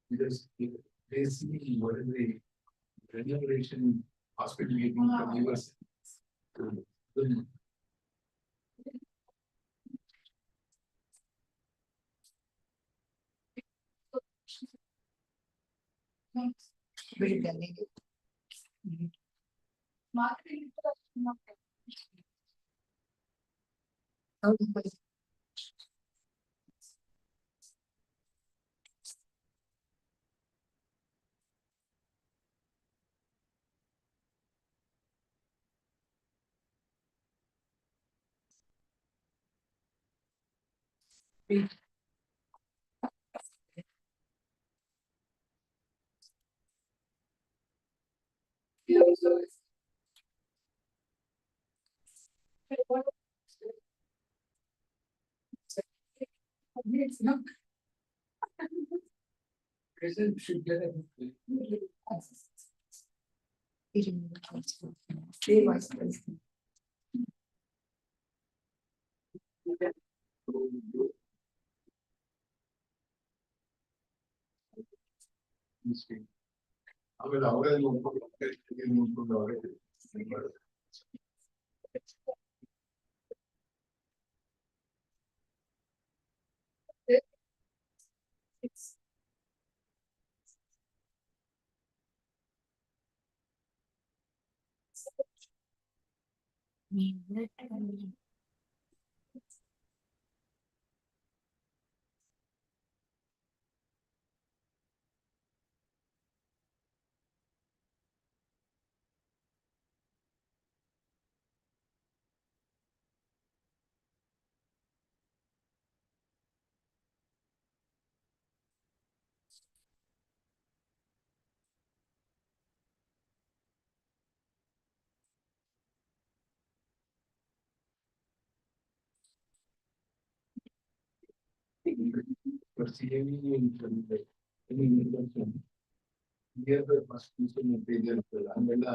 Because they see what is the remuneration hospital getting from US. President should get a ಆಮೇಲೆ ಅವರೇ ನೋಡ್ಕೊಂಡು ಅವರೇ Here the first person material ಆಮೇಲೆ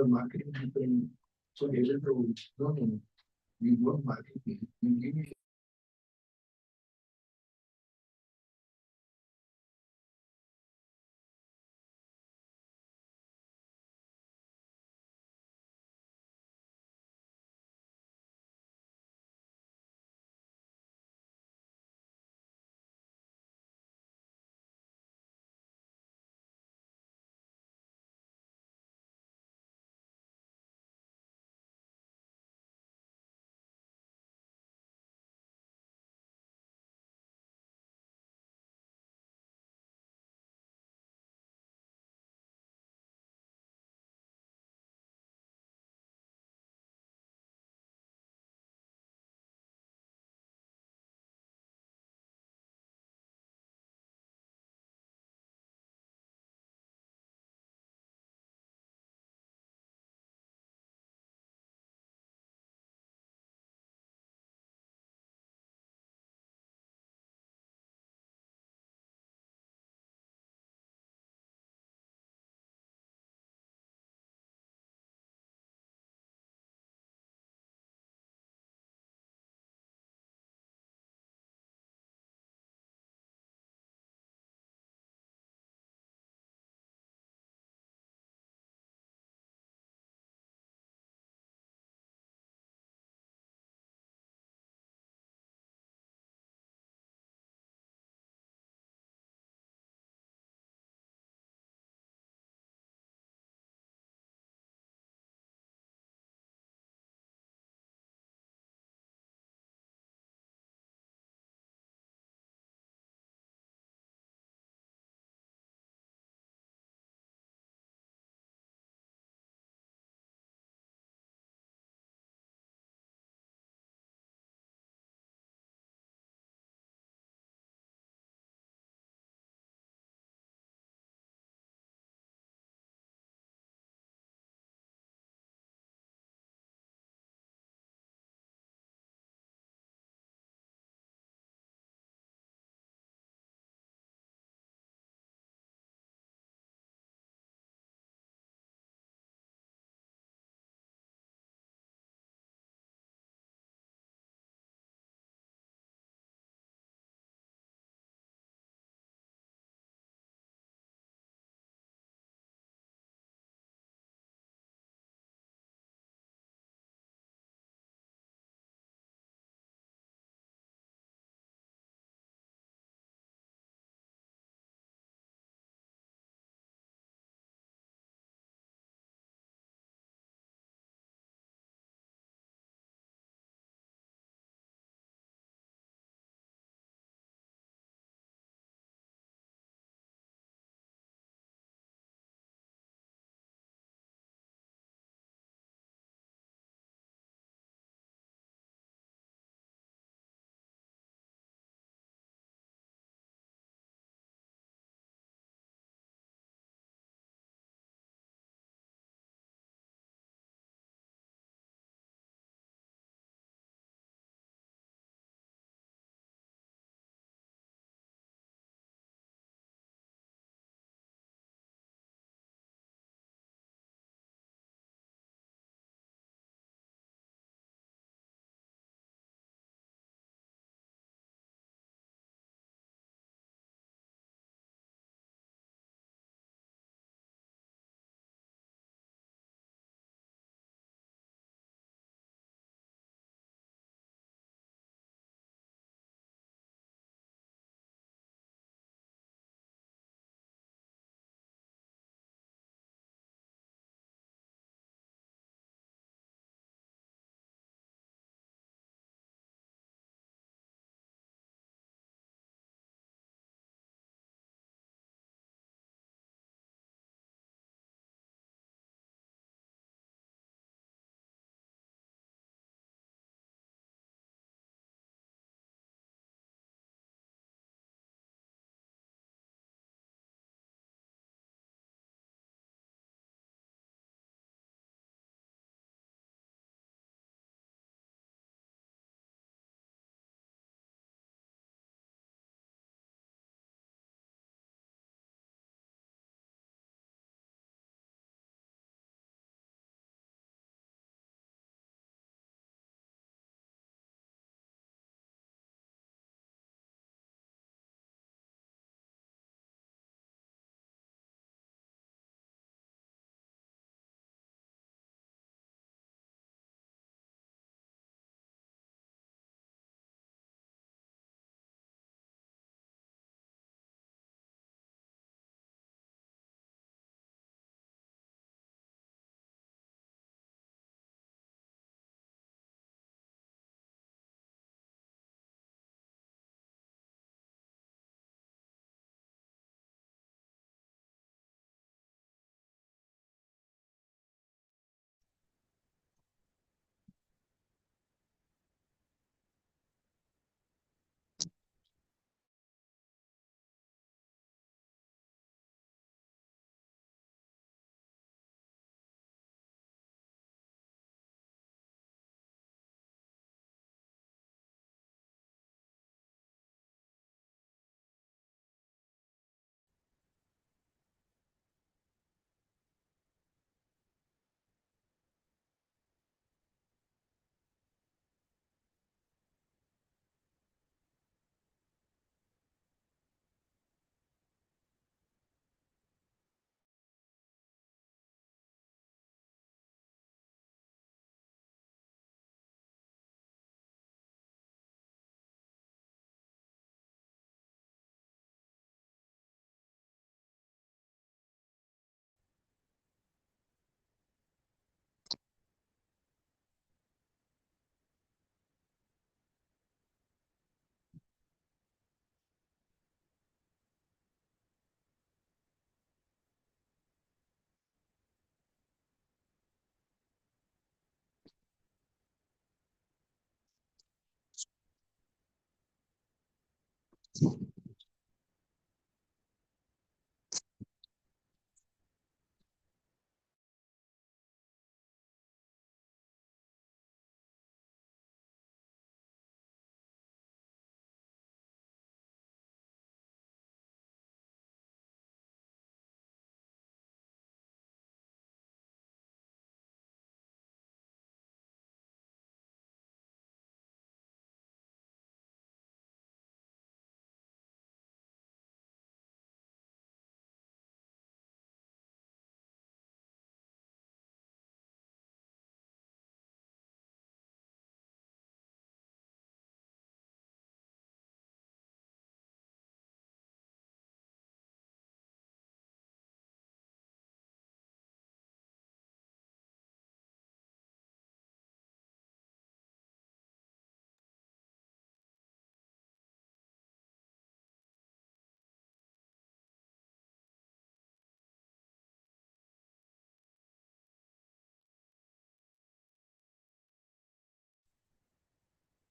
marketing people, so they will know, no, you don't market me, you give me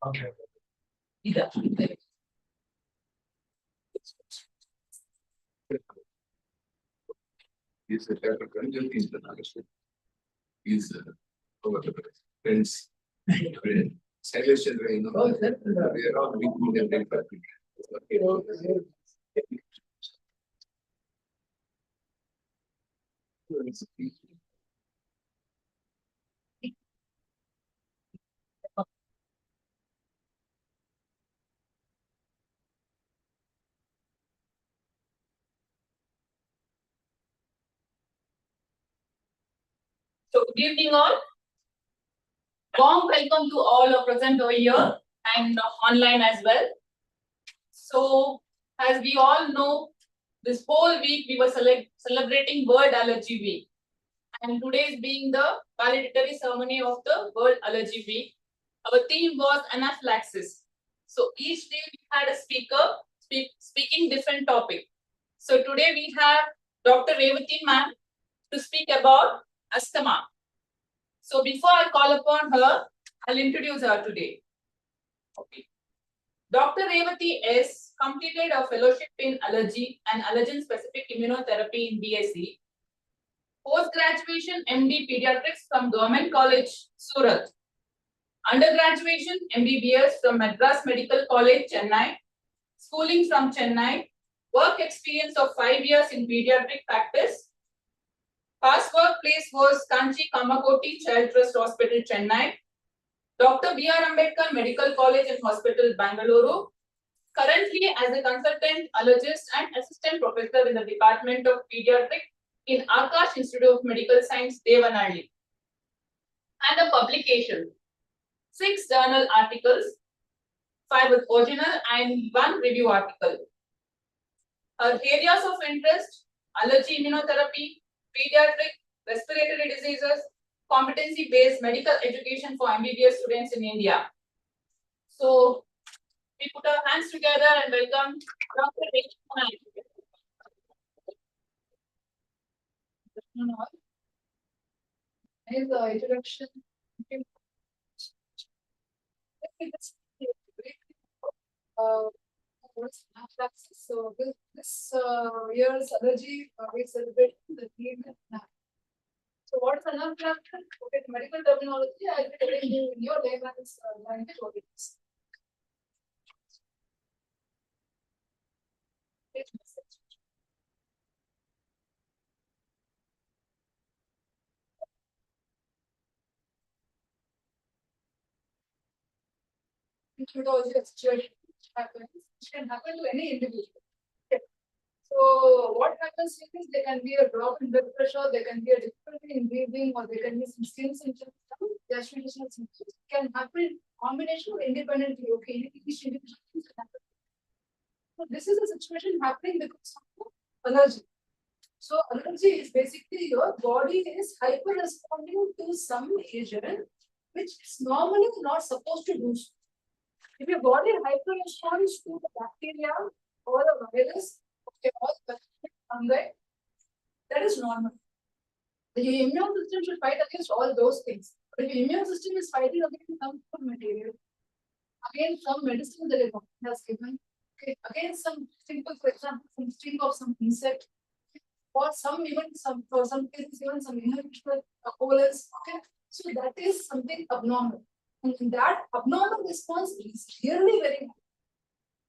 Okay. Is the type of content is the knowledge is over the friends. Celestial way, no? We are all big and very perfect. So good evening all. Warm welcome to all are present over here and online as well. So as we all know, this whole week we were celebrating World Allergy Week. And today is being the valedictory ceremony of the World Allergy Week. Our theme was anaphylaxis. So each day we had a speaker speaking different topic. So today we have Dr. Revati ma'am to speak about asthma. So before I call upon her, I'll introduce her today. Okay. Dr. Revati S. completed a fellowship in allergy and allergen-specific immunotherapy in BSc. Post-graduation MD Pediatrics from Government College, Surat. Undergraduation MBBS from Madras Medical College, Chennai. Schooling from Chennai. Work experience of 5 years in pediatric practice. Past workplace was Kanchi Kamakoti Child Trust Hospital, Chennai. Dr. B.R. Ambedkar Medical College and Hospital, Bangalore. Currently as a consultant allergist and assistant professor in the Department of Pediatrics in Akash Institute of Medical Science, Devanali. And a publication, 6 journal articles, 5 original and 1 review article. Her areas of interest, allergy immunotherapy, pediatric, respiratory diseases, competency-based medical education for MBBS students in India. So, we put our hands together and welcome Dr. Revati. Here's the introduction. So this year's allergy we celebrate the theme. So what is anaphylaxis? Okay, the medical terminology I'll be telling you in your layman's language what it is. Methodology of situation happens, which can happen to any individual. Okay. So what happens is there can be a drop in blood pressure, there can be a difficulty in breathing, or there can be some skin symptoms, gastrointestinal symptoms. It can happen combination or independently. Okay, each individual can happen. So this is a situation happening because of allergy. So allergy is basically your body is hyper responding to some agent which is normally not supposed to do so. If your body hyper responds to the bacteria or the virus, okay, or the fungi, that is normal. The immune system should fight against all those things. But if the immune system is fighting against some food material, against some medicine that it has given, Okay, again, some simple, for example, some string of some insect, or some even some for some cases even some inhabitual occurrence. Okay, so that is something abnormal, and that abnormal response is really very important.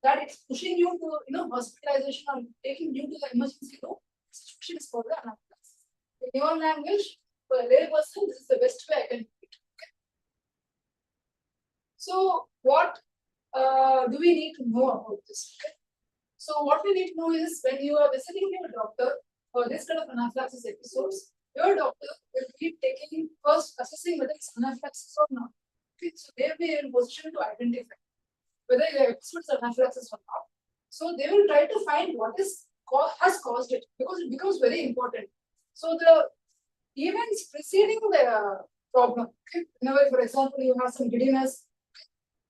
That it's pushing you to hospitalization or taking you to the emergency room. Situation is called the anaphylaxis. In your language, for a lay person, this is the best way I can do it. Okay. So what do we need to know about this? Okay? So what we need to know is when you are visiting your doctor for this kind of anaphylaxis episodes, your doctor will be taking first assessing whether it's anaphylaxis or not. Okay, so they will be in position to identify whether your episodes are anaphylaxis or not. So they will try to find what has caused it because it becomes very important. So the events preceding the problem, okay, whenever, for example, you have some giddiness,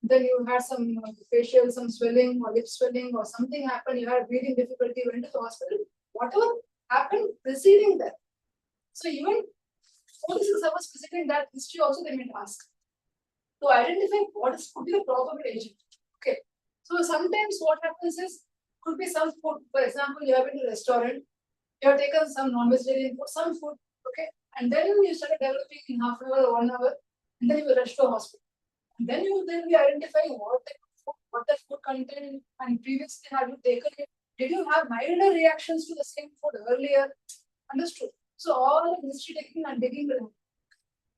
then you had some facial, some swelling or lip swelling or something happened, you had breathing difficulty, you went to the hospital, whatever happened preceding that. So even 46 hours preceding that history also they may ask to identify what could be the probable agent. Okay. So sometimes what happens is could be some food, for example, you have been to a restaurant, you have taken some non-vegetarian food, some food, okay, and then you started developing in half an hour or 1 hour, and then you will rush to a hospital. And then you will then be identifying what the food content and previously have you taken it. Did you have milder reactions to the same food earlier? Understood. So all the history taking and digging will happen.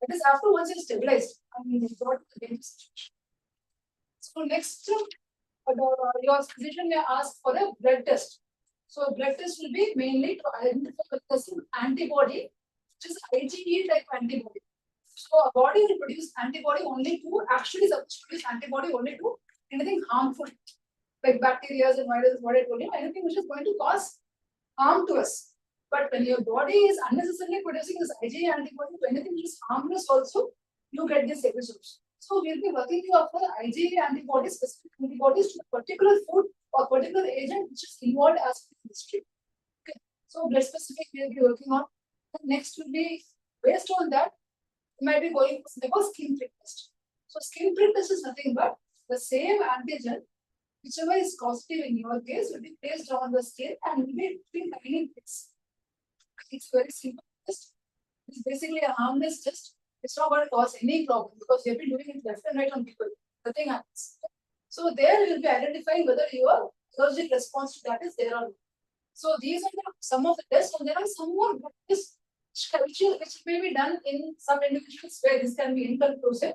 That is after once you stabilized and you got the same situation. So next, your physician may ask for a blood test. So blood test will be mainly to identify whether there's an antibody, which is IgE type antibody. So a body will produce antibody only to actually supposed to produce antibody only to anything harmful, like bacteria and viruses, what I told you, anything which is going to cause harm to us. But when your body is unnecessarily producing this IgE antibody to anything which is harmless also, you get these episodes. So we'll be working you up for IgE antibodies, specific antibodies to a particular food or particular agent which is involved as in history. Okay. So blood specific we'll be working on. And next will be based on that, you might be going for something called skin prick test. So skin prick test is nothing but the same antigen, whichever is positive in your case, will be placed on the skin and will be between tiny pricks. It's very simple test. It's basically a harmless test. It's not going to cause any problem because you've been doing it left and right on people. Nothing happens. So there you will be identifying whether your allergic response to that is there or not. So these are some of the tests, and there are some more tests which may be done in some individuals where this can be inconclusive.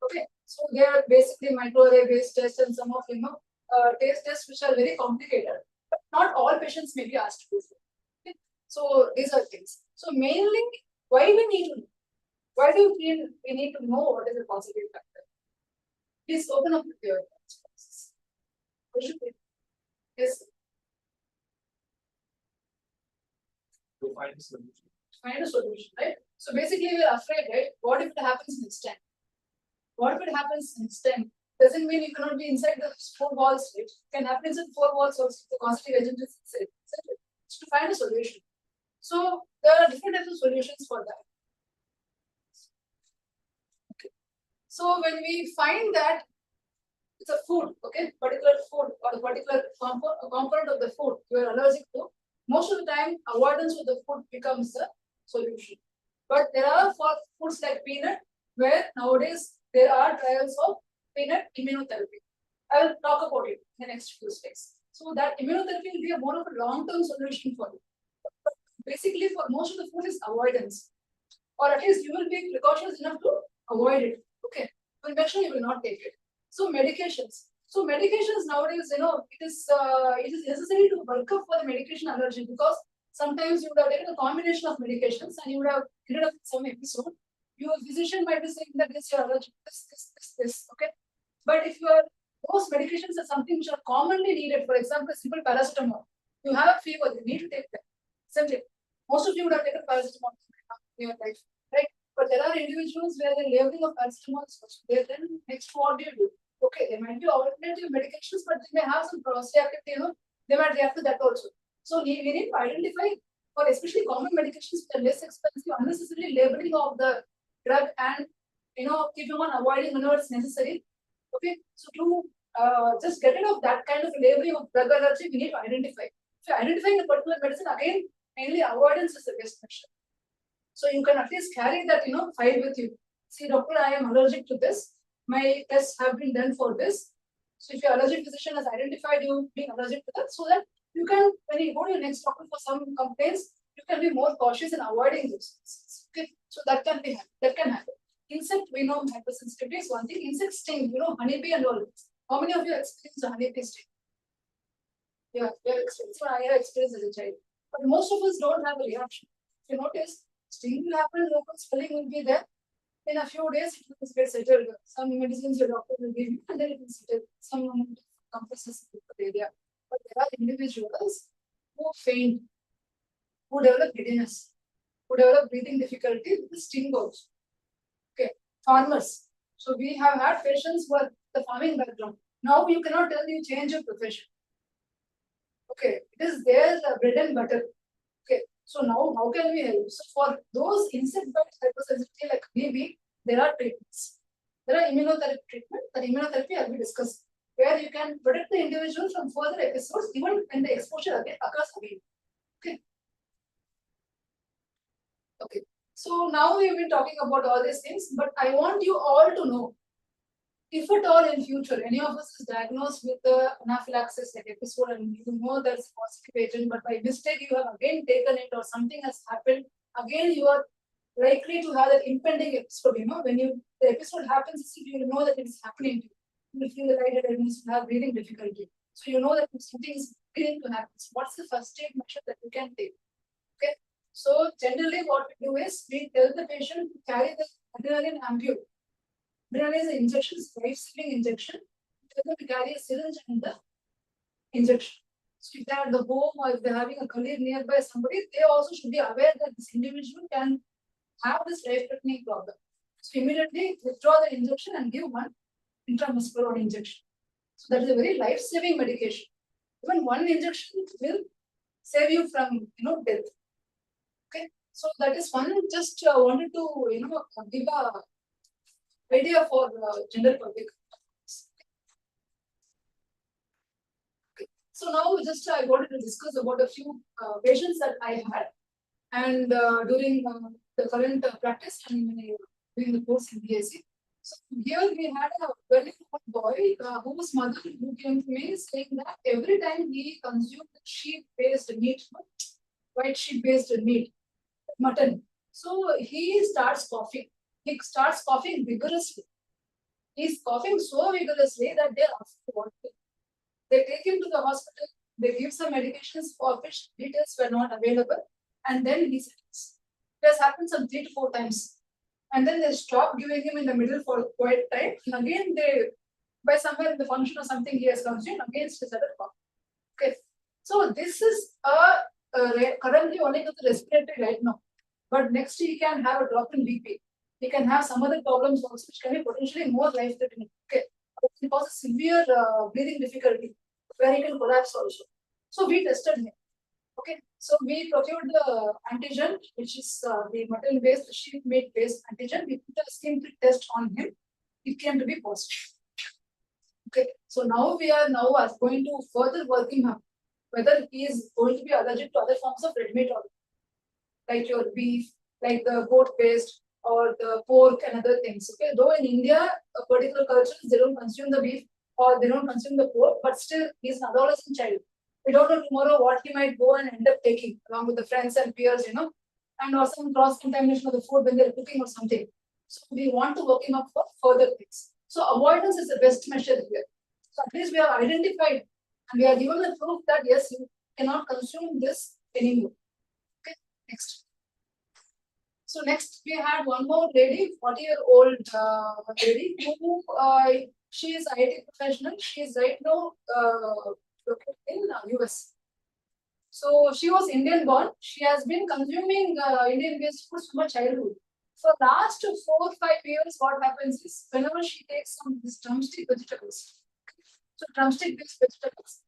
Okay, so they are basically microarray based tests and some of tests which are very complicated, but not all patients may be asked to do so. Okay? So these are things. So mainly, why we need to know? Why do you feel we need to know what is a positive factor? Please open up your responses. Yes. To find a solution. Find a solution, right? So basically, we're afraid, right? What if it happens next time? What if it happens next time? Doesn't mean you cannot be inside the 4 walls, right? It can happen inside 4 walls also. The constitutive agent is inside. It's to find a solution. So there are different types of solutions for that. Okay. So when we find that it's a food, okay, particular food or a particular component of the food you are allergic to, most of the time avoidance of the food becomes the solution. But there are for foods like peanut, where nowadays there are trials of peanut immunotherapy. I will talk about it in the next few slides. So that immunotherapy will be a more of a long-term solution for you. But basically, for most of the food is avoidance, or at least you will be precautious enough to avoid it. Okay, but make sure you will not take it. So medications. So medications nowadays, it is necessary to work up for the medication allergy because sometimes you would have taken a combination of medications and you would have ended up with some episode. Your physician might be saying that this your allergy, this. Okay, but if those medications are something which are commonly needed, for example, simple paracetamol. You have a fever, you need to take that. Isn't it? Most of you would have taken paracetamol in your life, right? But there are individuals where the labeling of paracetamol is much. Then next what do you do? Okay, there might be alternative medications, but they may have some cross-reactivity, they might react to that also. So we need to identify, for especially common medications which are less expensive, unnecessarily labeling of the drug and keep on avoiding whenever it's necessary. Okay, so to just get rid of that kind of labeling of drug allergy. We need to identify. If you're identifying a particular medicine, again, mainly avoidance is the best measure. So you can at least carry that, file with you. See, doctor, I am allergic to this. My tests have been done for this. So if your allergy physician has identified you being allergic to that, so that you can, when you go to your next doctor for some complaints, you can be more cautious in avoiding those. Okay, so that can happen. Insect, we know hypersensitivity is one thing. Insect sting, honeybee and all. How many of you experienced a honeybee sting? Yeah, you have experienced. So I have experienced as a child. But most of us don't have a reaction. If you notice, sting will happen, local swelling will be there. In a few days, it will get settled. Some medicines your doctor will give you, and then it will settle. Some amount of compresses in the area. But there are individuals who faint, who develop giddiness, who develop breathing difficulty with the sting also. Okay, farmers. So we have had patients who are the farming background. Now you cannot tell you change your profession. Okay, it is their bread and butter. Okay, so now how can we help? So for those insect bites hypersensitivity like BB, there are treatments. There are immunotherapy treatment. The immunotherapy I will discuss where you can protect the individual from further episodes even when the exposure again occurs again. Okay. Okay. So now we've been talking about all these things, but I want you all to know, if at all in future any of us is diagnosed with the anaphylaxis like episode and you know there's a positive agent, but by mistake you have again taken it or something has happened, again you are likely to have that impending episode. When the episode happens, you know that it is happening to you. You will feel the lightheadedness, you have breathing difficulty. So you know that something is beginning to happen. So what's the first aid measure that you can take? Okay. So generally what we do is we tell the patient to carry the adrenaline ampule. Adrenaline is an injection, life-saving injection. Tell them to carry a syringe and the injection. So if they are at the home or if they're having a colleague nearby somebody, they also should be aware that this individual can have this life-threatening problem. So immediately withdraw the injection and give one intramuscular injection. So that is a very life-saving medication. Even one injection will save you from death. Okay, so that is one. Just wanted to give a idea for general public. Okay. So now just I wanted to discuss about a few patients that I had, and during the current practice and during the course in BSc. So here we had a very good boy whose mother who came to me saying that every time he consumed sheep-based meat, white sheep-based meat, mutton, so he starts coughing. He starts coughing vigorously. He's coughing so vigorously that they're asking what to do. They take him to the hospital. They give some medications for which details were not available, and then he settles. It has happened some 3 to 4 times. And then they stop giving him in the middle for quite time. And again, they, by somewhere in the function or something he has consumed, again his other cough. Okay. So this is currently only with the respiratory right now. But next he can have a drop in BP. He can have some other problems also, which can be potentially more life-threatening. Okay. It can cause a severe breathing difficulty, where he can collapse also. So we tested him. Okay, so we procured the antigen, which is the mutton-based, sheep meat-based antigen. We put a skin prick test on him. It came to be positive. Okay, so now we are going to further work him up, whether he is going to be allergic to other forms of red meat or like your beef, like the goat-based or the pork and other things. Okay, though in India, a particular culture, they don't consume the beef or they don't consume the pork, but still he's an adolescent child. We don't know tomorrow what he might go and end up taking along with the friends and peers, and or some cross-contamination of the food when they're cooking or something. So we want to work him up for further things. So avoidance is the best measure here. So at least we have identified and we are given the proof that yes, you cannot consume this anymore. Okay, next. So next we had one more lady, 40-year-old lady who she is IT professional. She is right now located in US. So she was Indian born. She has been consuming Indian based foods from her childhood. For last 4 or 5 years, what happens is whenever she takes some of these drumstick vegetables, so drumstick based vegetables,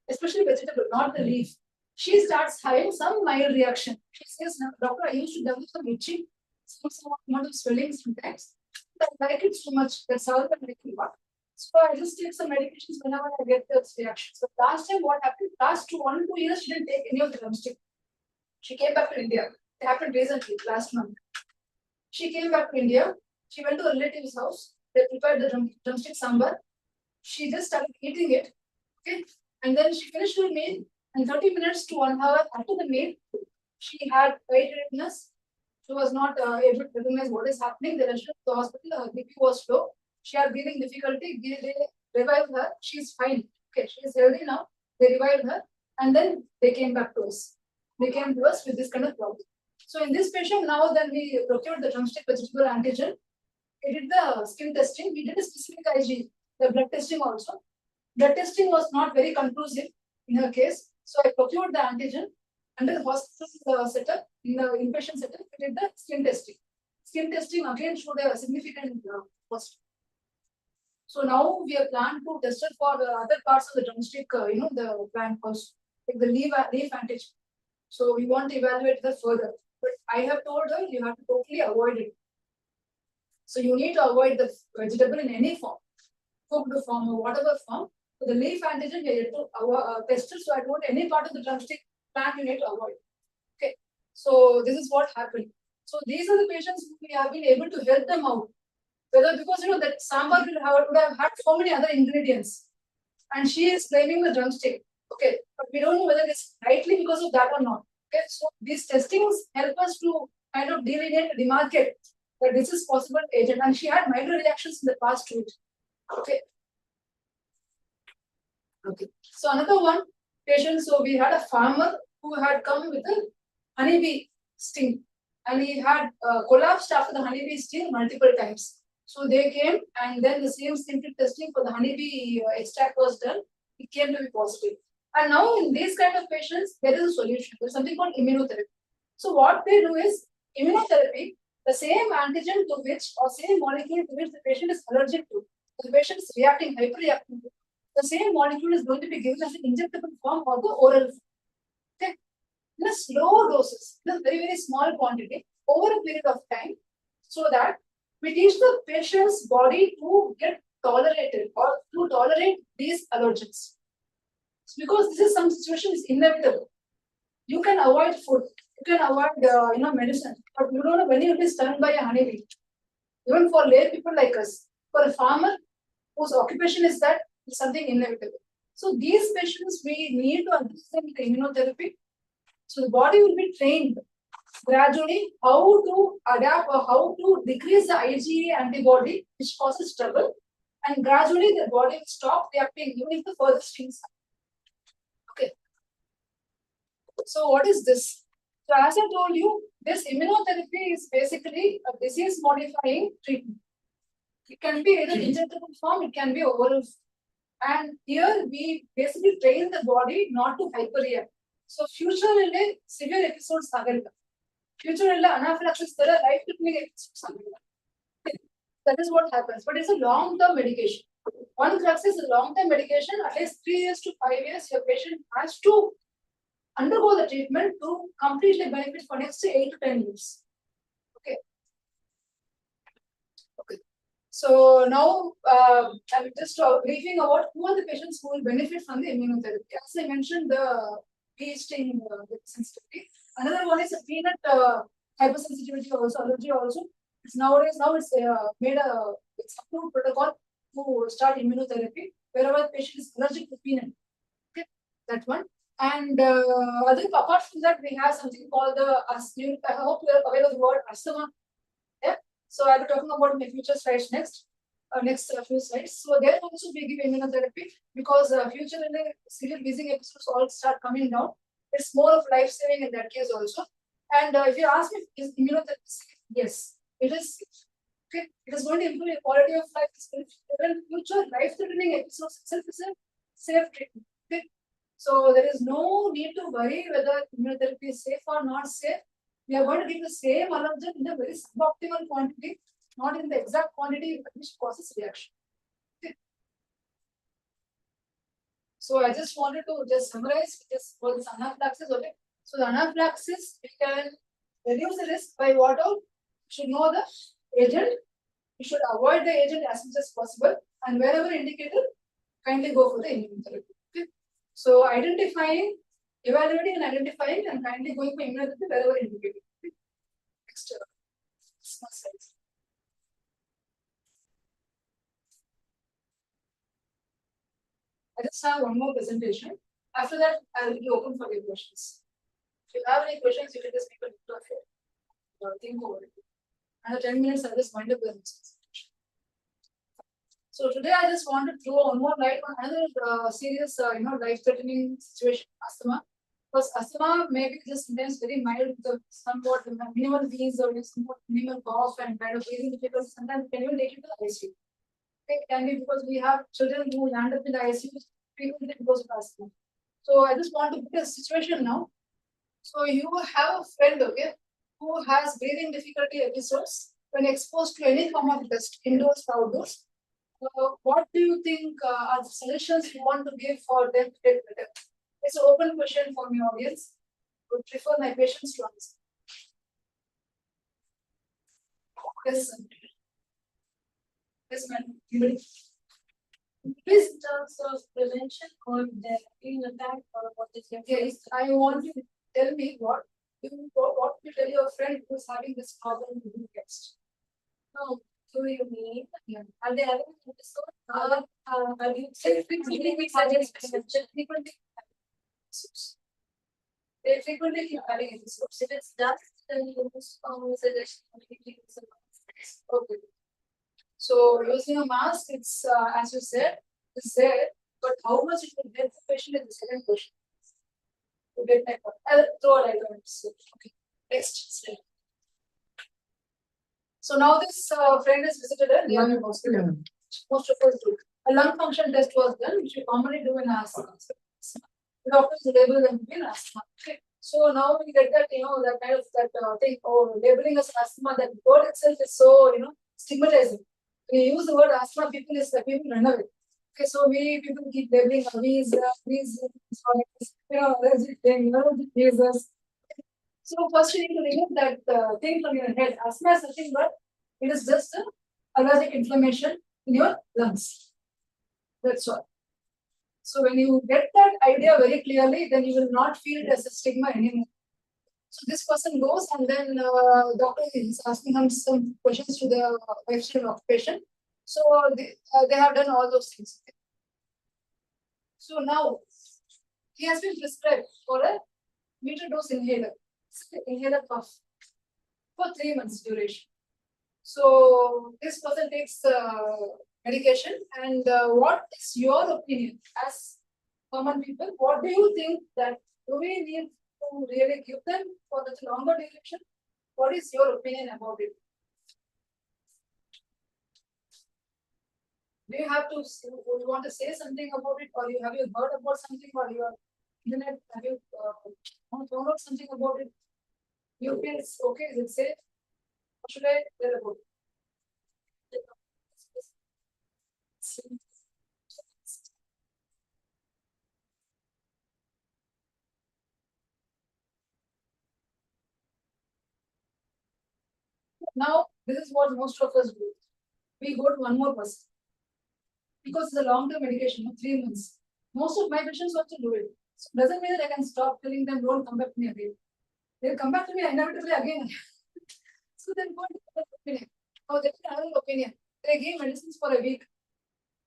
especially vegetable, not the leaf, she starts having some mild reaction. She says, "Doctor, I used to develop some itching, some amount of swelling sometimes. I like it so much. That's all I'm making about." So So I just take some medications whenever I get those reactions. So last time what happened, last 1 2 years, she didn't take any of the drumstick. She came back to India. It happened recently, last month. She came back to India. She went to a relative's house. They prepared the drumstick sambar. She just started eating it. Okay. And then she finished her meal. And 30 minutes to 1 hour after the meal, she had lightheadedness. She was not able to recognize what is happening. They rushed her to the hospital. Her BP was low. She had breathing difficulty. They revived her. She's fine. Okay, she is healthy now. They revived her. And then they came back to us. They came to us with this kind of problem. So in this patient now, then we procured the drumstick vegetable antigen. We did the skin testing. We did a specific IG, the blood testing also. Blood testing was not very conclusive in her case. So I procured the antigen under the hospital setup, in the inpatient setup. We did the skin testing. Skin testing again showed a significant cost. So now we are planned to test it for the other parts of the drumstick, the plant also, like the leaf antigen. So we want to evaluate that further. But I have told her you have to totally avoid it. So you need to avoid the vegetable in any form, cooked form or whatever form. So the leaf antigen we have to test it. So I don't want any part of the drumstick plant you need to avoid. Okay. So this is what happened. So these are the patients who we have been able to help them out. Whether because that sambar would have had so many other ingredients. And she is claiming the drumstick. Okay. But we don't know whether it's rightly because of that or not. Okay. So these testings help us to kind of delineate, demarcate that this is possible agent. And she had minor reactions in the past to it. Okay. Okay. So another one patient. So we had a farmer who had come with a honeybee sting. And he had collapsed after the honeybee sting multiple times. So they came and then the same symptom testing for the honeybee extract was done. It came to be positive. And now in these kind of patients, there is a solution. There's something called immunotherapy. So what they do is immunotherapy, the same antigen to which or same molecule to which the patient is allergic to, the patient is reacting, hyperreacting to, the same molecule is going to be given as an injectable form or the oral form. Okay. In a slow doses, in a very, very small quantity over a period of time, so that we teach the patient's body to get tolerated or to tolerate these allergens. Because this is some situation is inevitable. You can avoid food, you can avoid medicine, but you don't know when you'll be stung by a honeybee. Even for lay people like us, for a farmer whose occupation is that, it's something inevitable. So these patients we need to understand with immunotherapy. So the body will be trained gradually how to adapt or how to decrease the IgE antibody which causes trouble, and gradually the body will stop reacting even if the further stings. Okay. So what is this? So as I told you, this immunotherapy is basically a disease modifying treatment. It can be either injectable form, it can be oral. And here we basically train the body not to hyperreact. So future severe episodes agalla. Future anaphylaxis, there are life-threatening episodes agalla. That is what happens. But it's a long-term medication. One drug is a long-term medication. At least 3 years to 5 years, your patient has to undergo the treatment to completely benefit for next 8 to 10 years. Okay. Okay. So now I'm just briefing about who are the patients who will benefit from the immunotherapy. As I mentioned, the bee sting sensitivity. Another one is a peanut hypersensitivity also, allergy also. It's nowadays made it's approved protocol to start immunotherapy wherever the patient is allergic to peanut. Okay, that one. And apart from that, we have something called the I hope you are aware of the word asthma. Yeah. So I'll be talking about my future slides next. Next few slides. So there also we give immunotherapy because future severe wheezing episodes all start coming down. It's more of life saving in that case also. And if you ask me, is immunotherapy safe? Yes, it is safe. Okay, it is going to improve your quality of life. Even future life-threatening episodes itself is a safe treatment. Okay, so there is no need to worry whether immunotherapy is safe or not safe. We are going to give the same allergen in a very suboptimal quantity, not in the exact quantity which causes reaction. Okay. So I just wanted to just summarize this for this anaphylaxis. Okay. So the anaphylaxis, we can reduce the risk by what all? You should know the agent. You should avoid the agent as much as possible. and wherever indicated, kindly go for the immunotherapy. Okay. So identifying, evaluating and identifying and kindly going for immunotherapy wherever indicated. Okay. Next, small size. I just have one more presentation. After that, I will be open for your questions. If you have any questions, you can just make a note of it. Think over it. Another 10 minutes, I'll just wind up the presentation. So today I just want to throw one more light on another serious, life-threatening situation, asthma. Because asthma may be just sometimes very mild, with the somewhat minimal wheeze or somewhat minimal cough and kind of breathing difficulty. Sometimes can even take you to the ICU. It can be because we have children who land up in the ICU frequently because of asthma. So I just want to put a situation now. So you have a friend, okay, who has breathing difficulty episodes when exposed to any form of dust, indoors or outdoors. What do you think are the solutions you want to give for them to get better? It's an open question for my audience. I would prefer my patients to answer. Yes, sir. Yes, madam. Anybody? Is in terms of prevention or the being attacked or what is your Yes, I want you to tell me what you tell your friend who's having this problem to do next. No, do you mean? Yeah. Are they having an episode? Are you Frequently we suggest frequently they frequently keep having episodes. if it's dust, then you use suggestion completely use a mask. Okay. So using a mask, it's as you said, it's there, but how much it will help the patient is the second question. To get that one. I'll throw a light on it. So, okay. Next slide. So now this friend is visited a nearby hospital. Most of us do. A lung function test was done, which we commonly do in asthma. The doctors label them to be an asthma. Okay. So now we get that, that kind of thing, labeling as asthma, that word itself is so, stigmatizing. When you use the word asthma, people run away. Okay, so people keep labeling these, allergy thing, Jesus. So first you need to remove that thing from your head. Asthma is nothing but it is just an allergic inflammation in your lungs. That's all. So when you get that idea very clearly, then you will not feel it as a stigma anymore. So this person goes and then doctor is asking him some questions to the lifestyle of patient. So they have done all those things. So now he has been prescribed for a meter dose inhaler, inhaler puff for 3 months duration. So this person takes medication, and what is your opinion as common people? What do you think that do we need to really give them for the longer duration? What is your opinion about it? Do you have to? Do you want to say something about it, or have you heard about something, or your internet have you found out something about it? You feel it's okay? Is it safe? What should I tell about it? Now, this is what most of us do. We go to one more person because it's a long-term medication, 3 months. Most of my patients also do it. So it doesn't mean that I can stop telling them, don't come back to me again. They'll come back to me inevitably again. So then go to the opinion. Oh, that's another opinion. They give medicines for a week.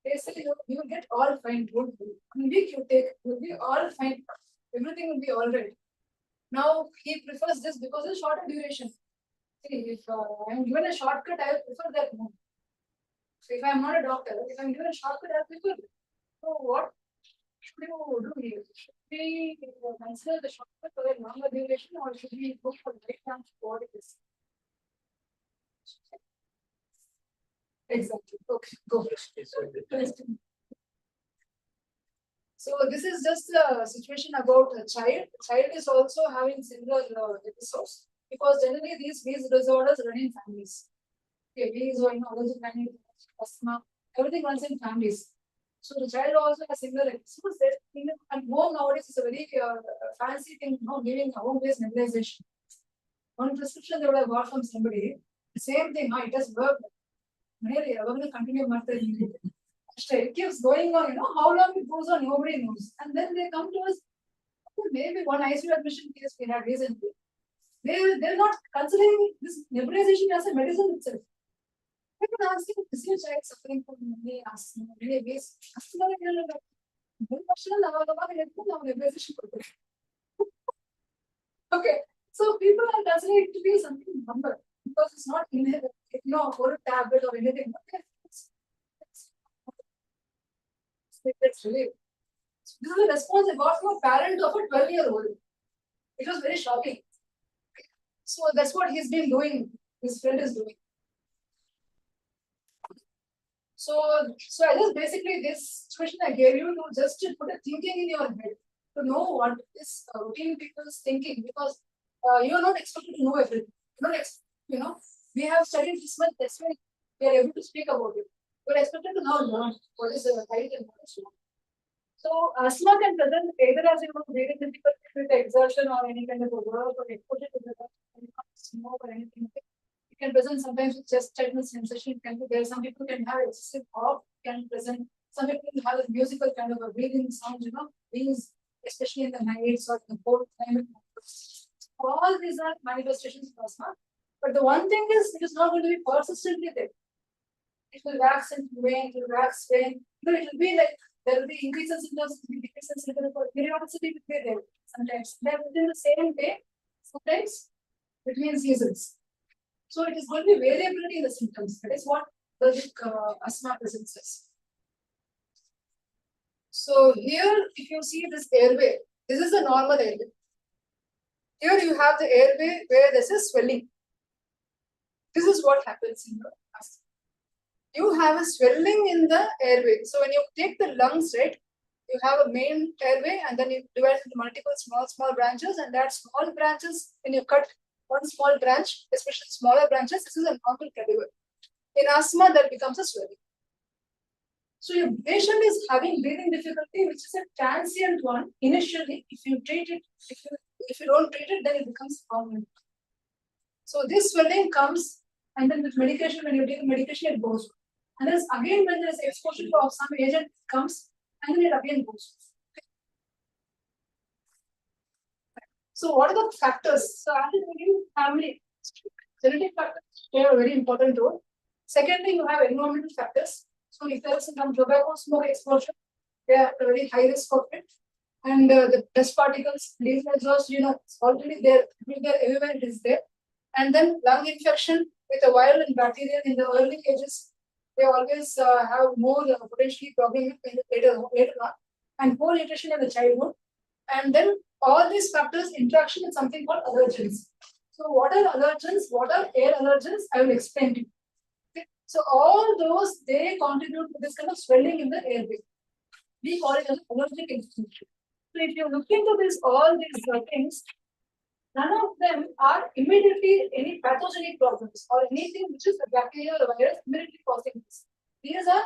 They say you will get all fine, don't worry. In a week you take, you'll be all fine. Everything will be all right. Now he prefers this because it's shorter duration. See, if I'm given a shortcut, I will prefer that more. So if I'm not a doctor, if I'm given a shortcut, I will prefer it. So what should you do here? Should we consider the shortcut for a longer duration, or should we go for the right time for this? Exactly. Okay, go. So this is just a situation about a child. The child is also having similar episodes because generally these disorders run in families. Okay, these are allergic rhinitis, asthma, everything runs in families. So the child also has similar episodes. And home nowadays is a very fancy thing, giving a home-based nebulization. One prescription they would have got from somebody. The same thing, it has worked. Really, I will continue. It keeps going on, how long it goes on, nobody knows. And then they come to us, okay, maybe one ICU admission case we had recently. They're not considering this nebulization as a medicine itself. I can ask him, is your child suffering from many asthma, many ways? Asthma, okay, so people are considering it to be something number because it's not inherent, or a tablet or anything. Okay. It's really. This is a response I got from a parent of a 12-year-old. It was very shocking. So that's what he's been doing. His friend is doing. So I just basically this situation I gave you to just to put a thinking in your head to know what is routine people's thinking because you are not expected to know everything. We have studied this much. That's why we are able to speak about it. We're expected to now learn what is right and what is wrong. So asthma can present either as breathing difficulty with exertion or any kind of a work or exposure to the smoke or anything. It can present sometimes with chest tightness sensation. Can be there. Some people can have excessive cough. Can present. Some people have a musical kind of a breathing sound. These especially in the nights or in the cold climate. All these are manifestations of asthma. But the one thing is, it is not going to be persistently there. It will wax and wane. It will wax, wane. It will be like. There will be increases in symptoms, decreases in symptoms, periodicity will be there. Sometimes they are within the same day, sometimes between seasons. So it is going to be variability in the symptoms. That is what the asthma presents as. So here, if you see this airway, this is the normal airway. Here you have the airway where there is swelling. This is what happens in the asthma. You have a swelling in the airway. So when you take the lungs, right, you have a main airway and then you divide into multiple small branches, and that small branches, when you cut one small branch, especially smaller branches, this is a normal category. In asthma, that becomes a swelling. So your patient is having breathing difficulty, which is a transient one. Initially, if you treat it, if you don't treat it, then it becomes permanent. So this swelling comes, and then with medication, when you take medication, it goes. And then again, when there is exposure of some agent comes, and then it again goes. Okay. So what are the factors? So after you family, genetic factors play a very important role. Secondly, you have environmental factors. So if there is some tobacco smoke exposure, they are at a very high risk of it. And the dust particles, diesel exhaust, it's already there, everywhere it is there. And then lung infection with a viral and bacterial in the early ages. They always have more potentially problematic later on, and poor nutrition in the childhood. And then all these factors interaction with something called allergens. So what are allergens? What are air allergens? I will explain to you. Okay. So all those, they contribute to this kind of swelling in the airway. We call it an allergic inflammation. So if you look into this, all these things, none of them are immediately any pathogenic problems or anything which is a bacteria or a virus immediately causing this. These are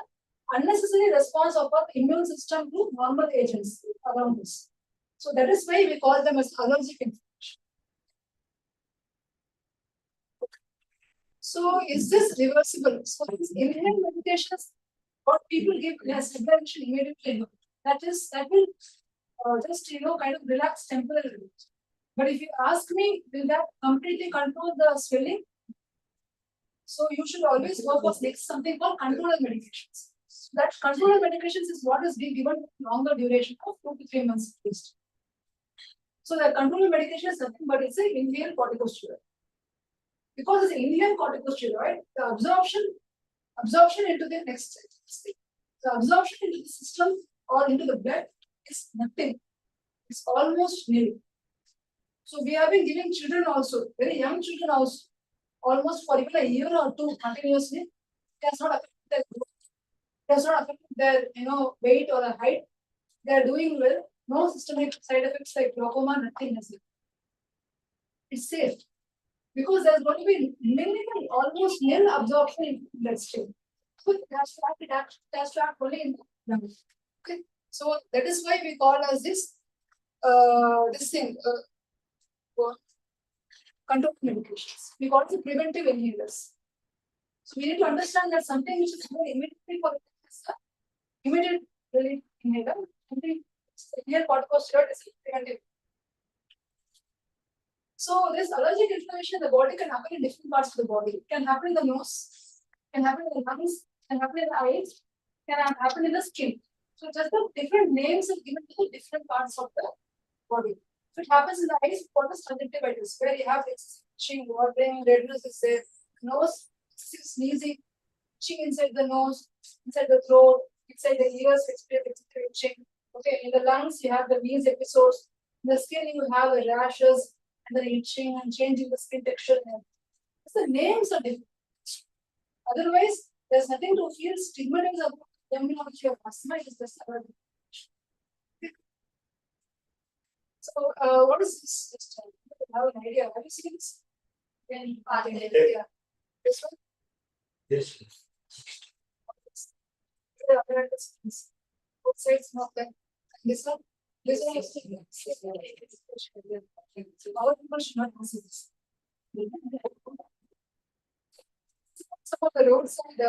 unnecessary response of our immune system to normal agents around us. So that is why we call them as allergic inflammation. So is this reversible? So these inhaled medications, what people give as intervention immediately, that will just kind of relax temporarily. But if you ask me, will that completely control the swelling? So you should always go for something called controller medications. So that controller medications is what is being given longer duration of 2 to 3 months at least. So the controller medication is nothing but it's an inhaled corticosteroid. Because it's an inhaled corticosteroid, the absorption into the next stage. The absorption into the system or into the blood is nothing. It's almost nil. So we have been giving children also, very young children also, almost for even a year or two continuously. It has not affected their growth. It has not affected their weight or height. They are doing well. No systemic side effects like glaucoma, nothing has it. It's safe. Because there's going to be minimal, almost nil absorption in the bloodstream. So it has to act only in the lungs. Okay. So that is why we call as this thing. Control medications. We call it preventive inhalers. So we need to understand that something which is more immediately for the immediate relief inhaler. Inhale corticosteroid is preventive. So this allergic inflammation in the body can happen in different parts of the body. It can happen in the nose, can happen in the lungs, can happen in the eyes, can happen in the skin. So just the different names are given to the different parts of the body. If it happens in the eyes, what is conjunctivitis, where you have itching, watering, redness is there, nose, sneezing, itching inside the nose, inside the throat, inside the ears, itching. Okay, in the lungs, you have the wheeze episodes. In the skin, you have the rashes and the itching and changing the skin texture. The names are different. Otherwise, there's nothing to feel stigmatized about the terminology of asthma. It is just allergy. So, what is this? Just have an idea. Have you seen this? Yeah. This one? Yes. Both sides not there. This one? This one is our people should not see this. Some of the roadside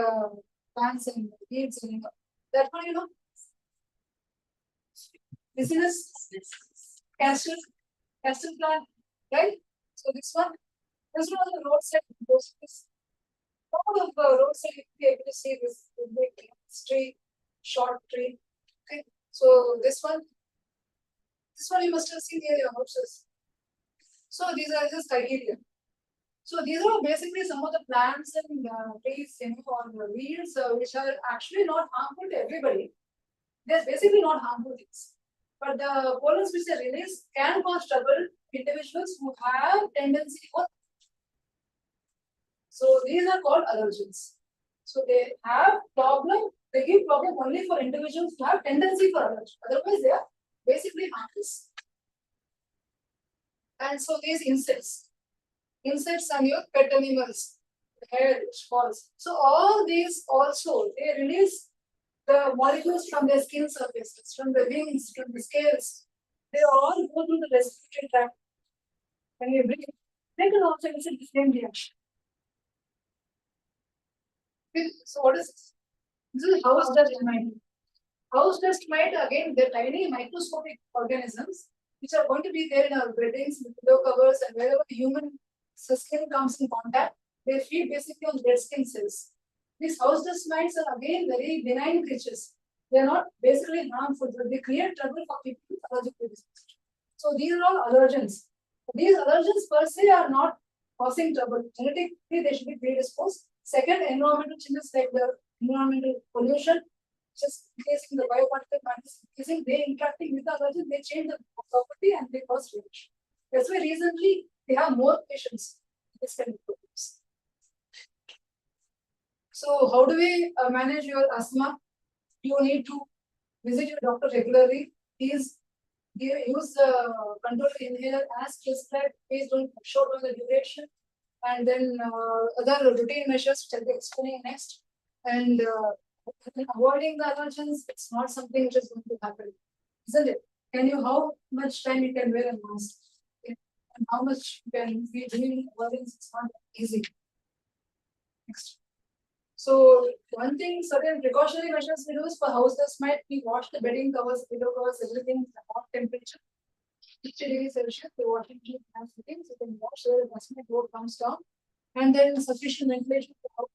plants and weeds and that one, you know. This is castle plant, right? So this one on the roadside. All of the roadside you will be able to see this big tree, short tree. Okay, so this one you must have seen near your houses. So these are just criteria. So these are basically some of the plants and trees, or the weeds, which are actually not harmful to everybody. They're basically not harmful things. But the pollens which they release can cause trouble to individuals who have tendency for. So these are called allergens. So they have problem, they give problem only for individuals who have tendency for allergy. Otherwise, they are basically harmless. And so these insects and your pet animals, the hair which falls. So all these also, they release the molecules from their skin surfaces, from the wings, from the scales. They all go through the respiratory tract. When you breathe, they can also visit the same reaction. Okay, so what is this? This is house dust mite. House dust mite, again, they're tiny microscopic organisms which are going to be there in our beddings, pillow covers, and wherever the human skin comes in contact, they feed basically on dead skin cells. These house dust mites are again very benign creatures. They are not basically harmful, but they create trouble for people with allergic predisposition. So these are all allergens. These allergens per se are not causing trouble. Genetically, they should be predisposed. Second, environmental changes like the environmental pollution, just increasing the bioparticle matters, increasing, they interacting with the allergen, they change the property and they cause reaction. That's why recently they have more patients with this kind of problems. So how do we manage your asthma? You need to visit your doctor regularly. Use the controlled inhaler as prescribed based on short on the duration, and then other routine measures which I'll be explaining next. And avoiding the allergens, it's not something which is going to happen, isn't it? How much time you can wear a mask? And how much you can be doing avoidance, it's not easy. Next. So one thing, certain precautionary measures we do is for house dust mite, we wash the bedding covers, pillow covers, everything at hot temperature. 50 degrees Celsius, the washing machine has fittings, you can wash so the dust mite load comes down. And then sufficient ventilation for house,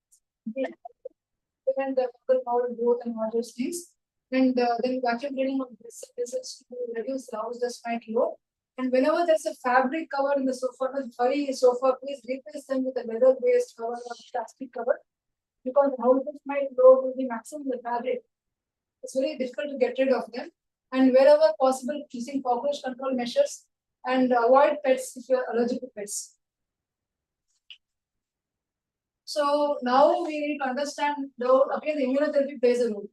prevent the fungal foul growth and all those things. And then vacuum cleaning of this to reduce the house dust mite load. And whenever there's a fabric cover in the sofa, furry sofa, please replace them with a leather-based cover or plastic cover. Because the house dust mite load will be maximum the fabric. It's very difficult to get rid of them. And wherever possible, using cockroach control measures and avoid pets if you are allergic to pets. So now we need to understand again the immunotherapy plays a role.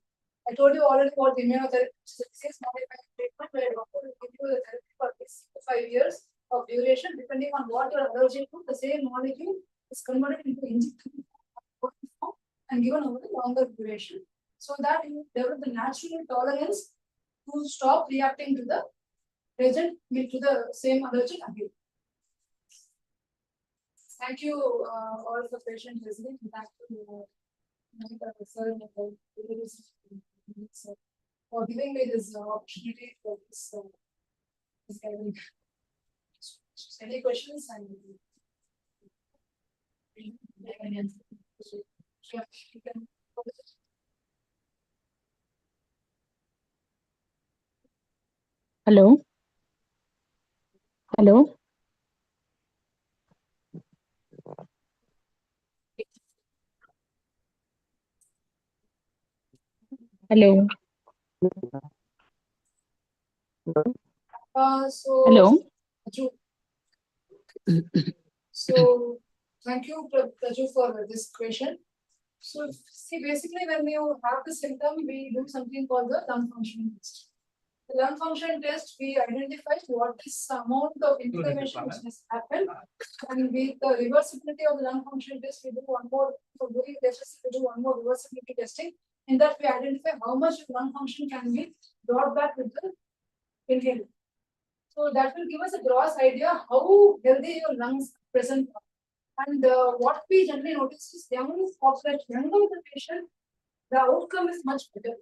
I told you already about the immunotherapy, which is a disease-modifying treatment where a doctor will give you the therapy for 6 to 5 years of duration, depending on what you are allergic to. The same molecule is converted into injectable form and given over a longer duration, so that you develop the natural tolerance to stop reacting to the agent, to the same allergen again. Thank you all for patient listening. Thank you, sir. So, for giving me this opportunity for this gathering. Any questions? And yeah, you can. Hello. Hello. Hello. So. Hello. So, thank you, Raju, for this question. So, see, basically, when you have the symptom, we do something called the lung function test. The lung function test, we identify what is the amount of inflammation which has happened, and with the reversibility of the lung function test, we do one more, for doing tests, we do one more reversibility testing. In that, we identify how much lung function can be brought back with the inhaler. So that will give us a gross idea how healthy your lungs present are. And what we generally notice is younger the patient, the outcome is much better.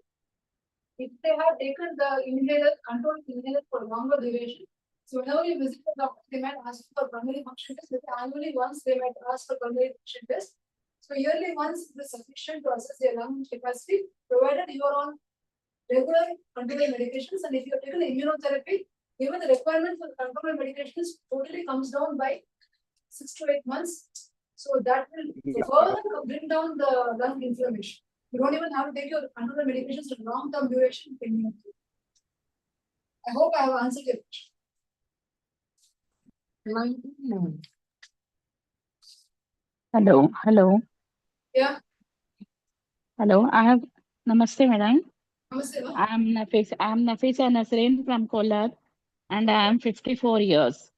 If they have taken the inhaler, controlled inhaler for longer duration. So whenever you visit the doctor, they might ask for pulmonary function test. Annually once they might ask for pulmonary function test. So yearly once is sufficient to assess your lung capacity, provided you are on regular controlled medications, and if you have taken immunotherapy, even the requirement for controlled medications totally comes down by 6 to 8 months. So that will further bring down the lung inflammation. You don't even have to take your controlled medications for long-term duration. I hope I have answered your question. Hello. Hello. Yeah. Hello. Namaste, madam. Namaste, no? I'm Nafisa Nasreen from Kolar, and I am 54 years.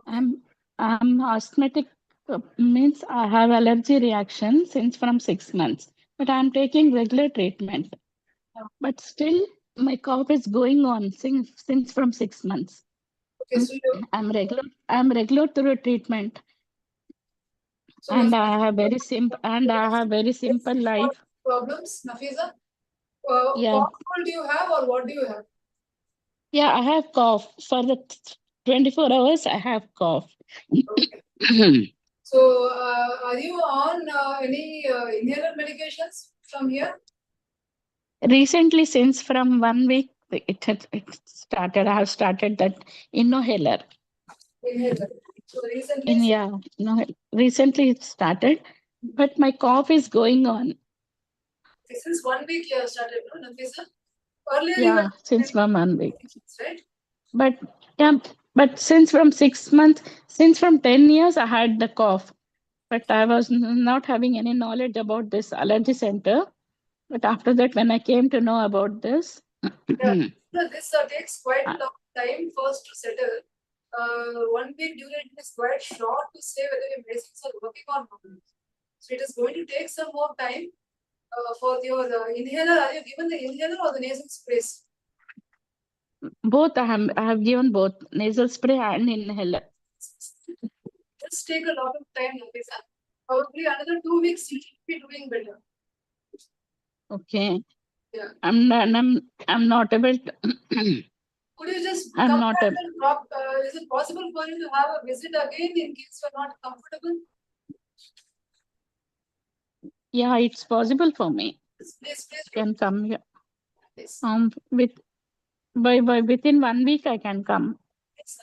I'm asthmatic, means I have allergy reaction since from 6 months, but I'm taking regular treatment. But still, my cough is going on since from 6 months. Okay, so I'm regular through treatment. so And I have very simple life. Problems, Nafisa? Yeah. What cold do you have or what do you have? Yeah, I have cough. For the 24 hours, I have cough. Okay. So, are you on any inhaler medications from here? Recently, since from 1 week, it started. I have started that inhaler. Inhaler. So recently. Recently it started, but my cough is going on. Since 1 week you have started, no, Nafisa? Earlier you Yeah, were since from 1 week. right? But yeah, but since from 6 months, since from 10 years, I had the cough. But I was not having any knowledge about this allergy center. But after that, when I came to know about this, Yeah. So this takes quite a long time first to settle. 1 week duration is quite short to say whether your medicines are working or not. So it is going to take some more time for your inhaler. Are you given the inhaler or the nasal sprays? both I have given both nasal spray and inhaler. Just take a lot of time, Nafisa. Probably another 2 weeks you should be doing better. Okay. Yeah. I'm not able to. Could you just I'm come not back able. and drop? Is it possible for you to have a visit again in case you're not comfortable? Yeah, it's possible for me. Please. Can come here. Please. Within 1 week I can come. Yes,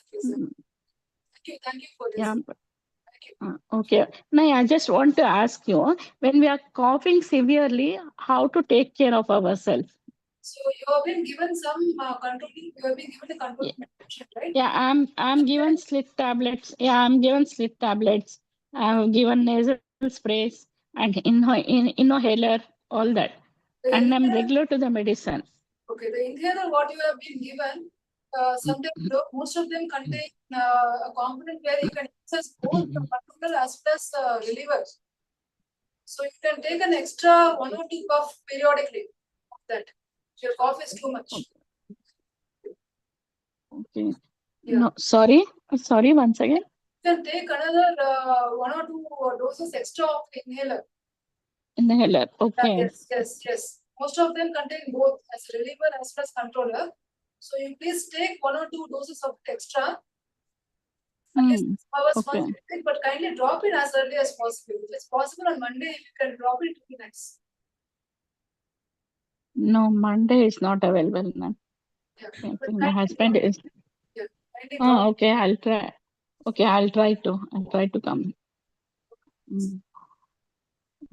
thank you for this. Yeah. Thank you. Okay. Now I just want to ask you, when we are coughing severely, how to take care of ourselves? So you have been given some controlling. You have been given the control medication, right? Yeah, I'm given sleep tablets. Yeah, I'm given sleep tablets. I'm given nasal sprays and inhaler, all that. And I'm regular to the medicine. Okay, the inhaler what you have been given, sometimes most of them contain a component where you can access both the controller as well as relievers. So you can take an extra 1 or 2 puff periodically of that. Your cough is too much. Okay. Yeah. No, sorry, once again. You can take another 1 or 2 doses extra of the inhaler. Inhaler. Okay. Yes. Most of them contain both as reliever as well as controller. So you please take 1 or 2 doses of extra. At least Hmm. 6 hours Okay. once you take, but kindly drop it as early as possible. If it's possible on Monday, if you can drop it, it will be nice. No, Monday is not available, ma'am. Yeah. I But think my kindly husband drop it. is. Yeah. Kindly drop Oh, okay. I'll try. Okay, I'll try to come. Mm.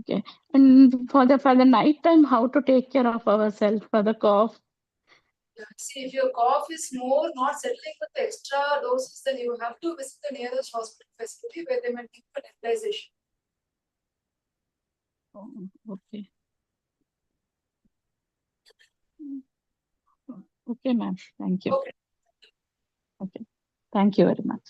Okay. And for the night time, how to take care of ourselves for the cough? Yeah. See, if your cough is more not settling with the extra doses, then you have to visit the nearest hospital facility where they might give you a nebulization. Oh, okay. Mm. Okay, ma'am. Thank you. Okay. Okay. Thank you very much.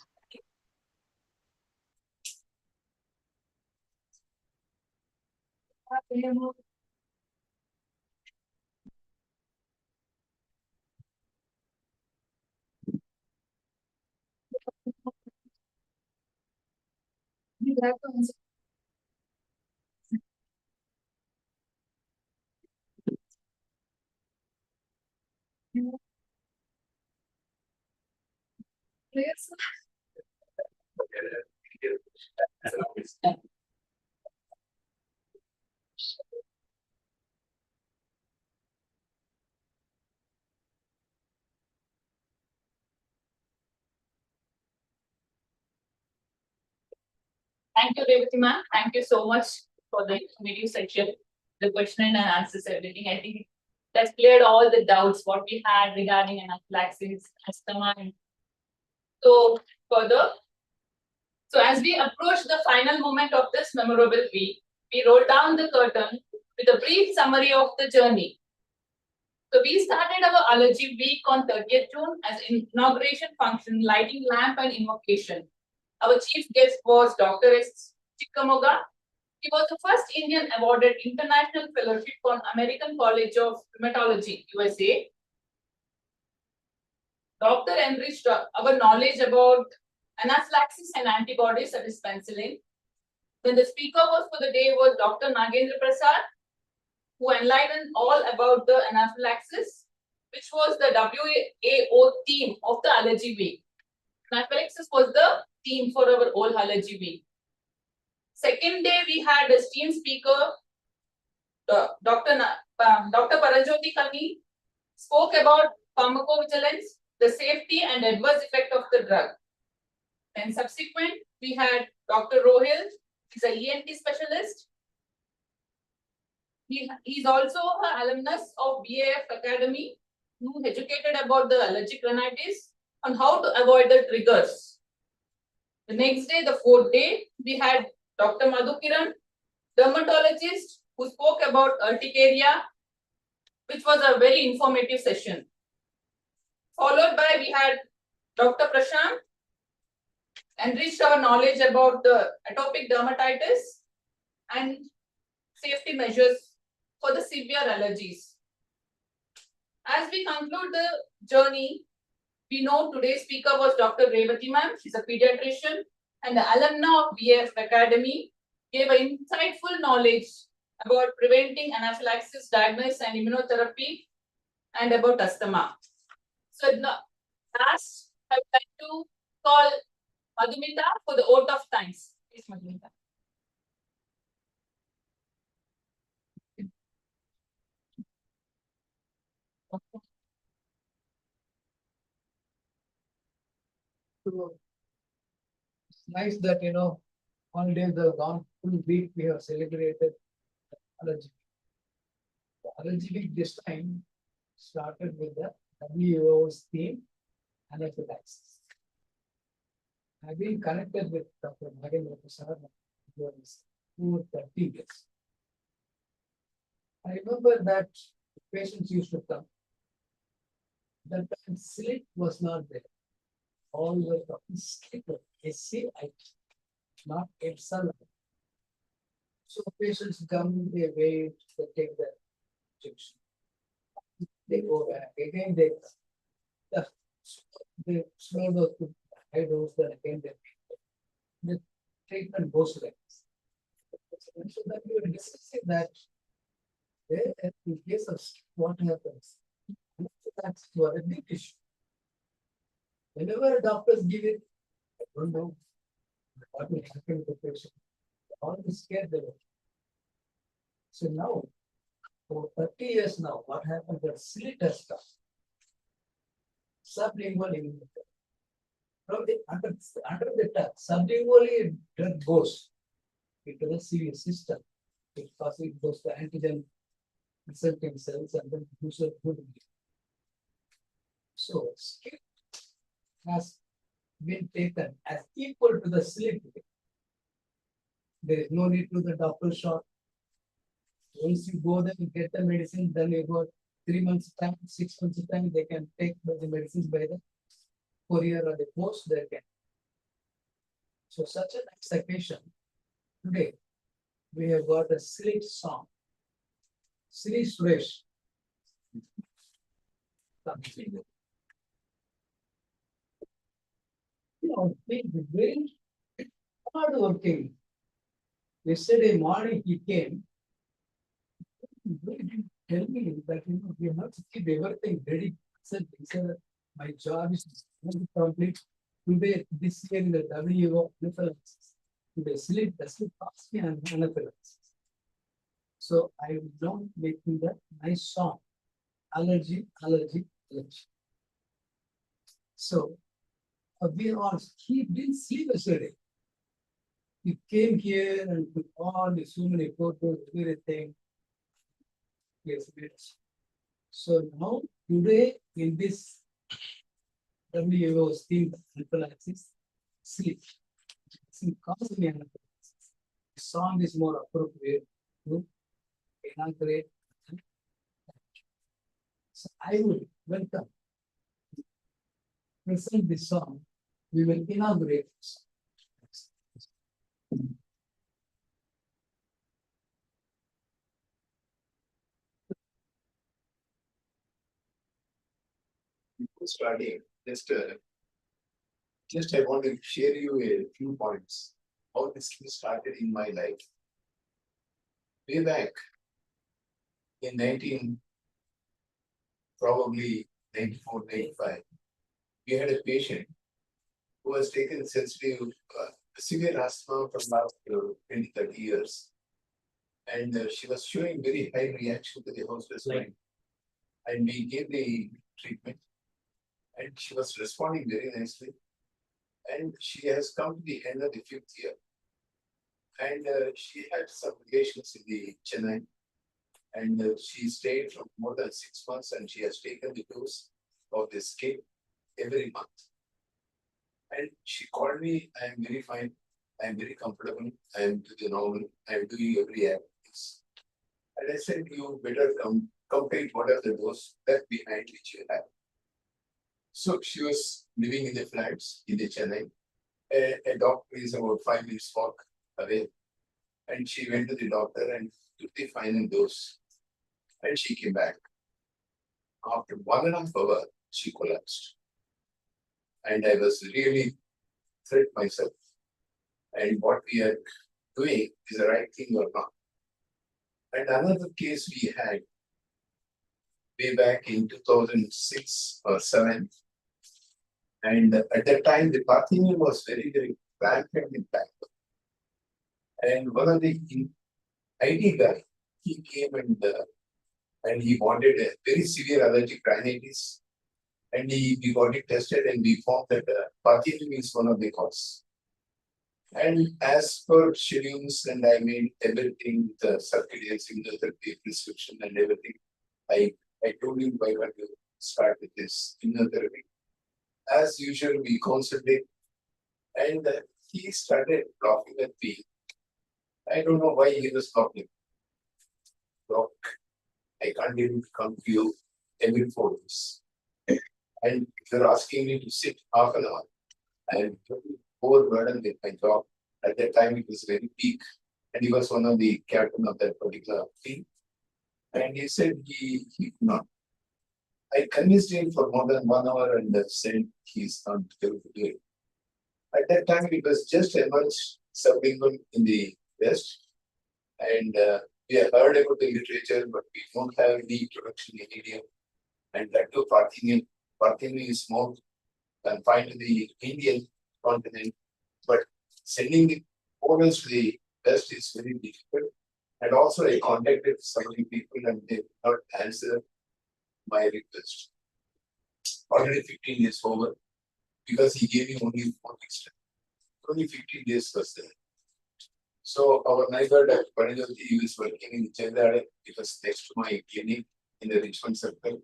You have to answer. Clear, sir? Thank you, Revati ma'am. Thank you so much for the video section, the question and answers, everything. I think that's cleared all the doubts what we had regarding anaphylaxis, asthma, and so further. So as we approach the final moment of this memorable week, we roll down the curtain with a brief summary of the journey. So we started our allergy week on 30th June as inauguration function, lighting lamp and invocation. Our chief guest was Dr. S. Chikamoga. He was the first Indian awarded international fellowship on American College of Rheumatology, USA. Doctor enriched our knowledge about anaphylaxis and antibodies, that is penicillin. Then the speaker was for the day was Dr. Nagendra Prasad, who enlightened all about the anaphylaxis, which was the WAO theme of the Allergy Week. Anaphylaxis was the theme for our whole Allergy Week. Second day, we had a esteemed speaker, Dr. Paranjoti Kani, spoke about pharmacovigilance, the safety and adverse effect of the drug. And subsequent, we had Dr. Rohil, he's a ENT specialist. He's also an alumnus of BAF Academy, who educated about the allergic rhinitis on how to avoid the triggers. The next day, the fourth day, we had Dr. Madhukiran, dermatologist, who spoke about urticaria, which was a very informative session. Followed by, we had Dr. Prashant, enriched our knowledge about the atopic dermatitis and safety measures for the severe allergies. As we conclude the journey, we know today's speaker was Dr. Revati ma'am. She's a pediatrician and the alumna of BAF Academy, gave an insightful knowledge about preventing anaphylaxis, diagnosis and immunotherapy, and about asthma. So last, I would like to call Madhumita for the vote of thanks. Please, Madhumita. So it's nice that all days the gone full week we have celebrated allergy. The allergy week this time started with the WO's theme anaphylaxis. I've been connected with Dr. Nagendra Prasad for 30 years. I remember that patients used to come. That time sleep was not there. All were talking sleep, SCI, not epsilon. So patients come, they wait, they take the injection. They go back, again they slow dose to high dose, then again they the treatment goes like this. So that we were discussing that There, in case of what happens? That's a big issue. Whenever doctors give it, I don't know what will happen to the patient. All the scared them. So now, for 30 years now, what happened? That slit has come. Sublingual immunity. From the under the tongue, sublingually drug goes into the serious system. Because it goes to antigen presenting cells and then user good. So skin has been taken as equal to the slit. There is no need to the doctor shot. Once you go there, you get the medicine, then you go 3 months time, 6 months time, they can take the medicines by the courier or the post, they can. So such a nice occasion. Today, we have got a slit song. Sri Suresh. You know, very hard working. Yesterday morning he came. He didn't tell me that we have to keep everything ready. He said, my job is to complete today, this year in the WHO anaphylaxis. Today, sleep doesn't cost me an anaphylaxis. So I will now make you that nice song. Allergy, allergy, allergy. So he didn't sleep yesterday. He came here and took all the so many photos, everything. Yes, yes. So now, today, in this WHO scheme anaphylaxis, sleep. Sleep causes me anaphylaxis. The song is more appropriate to inaugurate. So I will welcome, present this song. We will inaugurate this. Before starting, just I want to share you a few points how this started in my life. Way back in 19, probably 94, 95, we had a patient who was taken sensitive, severe asthma from last 20, 30 years. And she was showing very high reaction to the house line. And we gave the treatment. And she was responding very nicely. And she has come to the end of the 5th year. And she had some relations in the Chennai. And she stayed for more than 6 months and she has taken the dose of the skin every month. And she called me, I am very fine, I am very comfortable, I am to the normal, I am doing every activities. And I said, you better complete what are the dose left behind which you have. So she was living in the flats in the Chennai. A doctor is about 5 minutes walk away. And she went to the doctor and took the final dose. And she came back. After 1.5 hours, she collapsed. And I was really threat myself. And what we are doing is the right thing or not. And another case we had way back in 2006 or 7. And at that time, the Parthenium was very, very rampant in Bangalore. And one of the IT guy, he came and he wanted a very severe allergic rhinitis. And we got it tested and we found that Parthenium is one of the causes. And as per schedules, and I made everything, the circadian signal therapy prescription and everything. I told him why want to start with this immunotherapy. As usual, we consulted and he started laughing at me. I don't know why he was laughing. Doc, I can't even come to you every 4 days. And you're asking me to sit half an hour. I am overburdened with my job. At that time, it was very peak. And he was one of the captain of that particular team. And he said he could not. I convinced him for more than 1 hour and said he's not able to do it. At that time, it was just emerged sublingual in the West. And We have heard about the literature, but we don't have any introduction in India. And that too, Parthenium is more confined to the Indian continent, but sending the organs to the West is very difficult. And also, I contacted some of the people and they did not answer my request. Already 15 days over, because he gave me only 4 weeks time. Only 15 days was there. So our neighbor, Dr. Paranjoti, he was working in Chandade, it was next to my clinic in the Richmond Circle.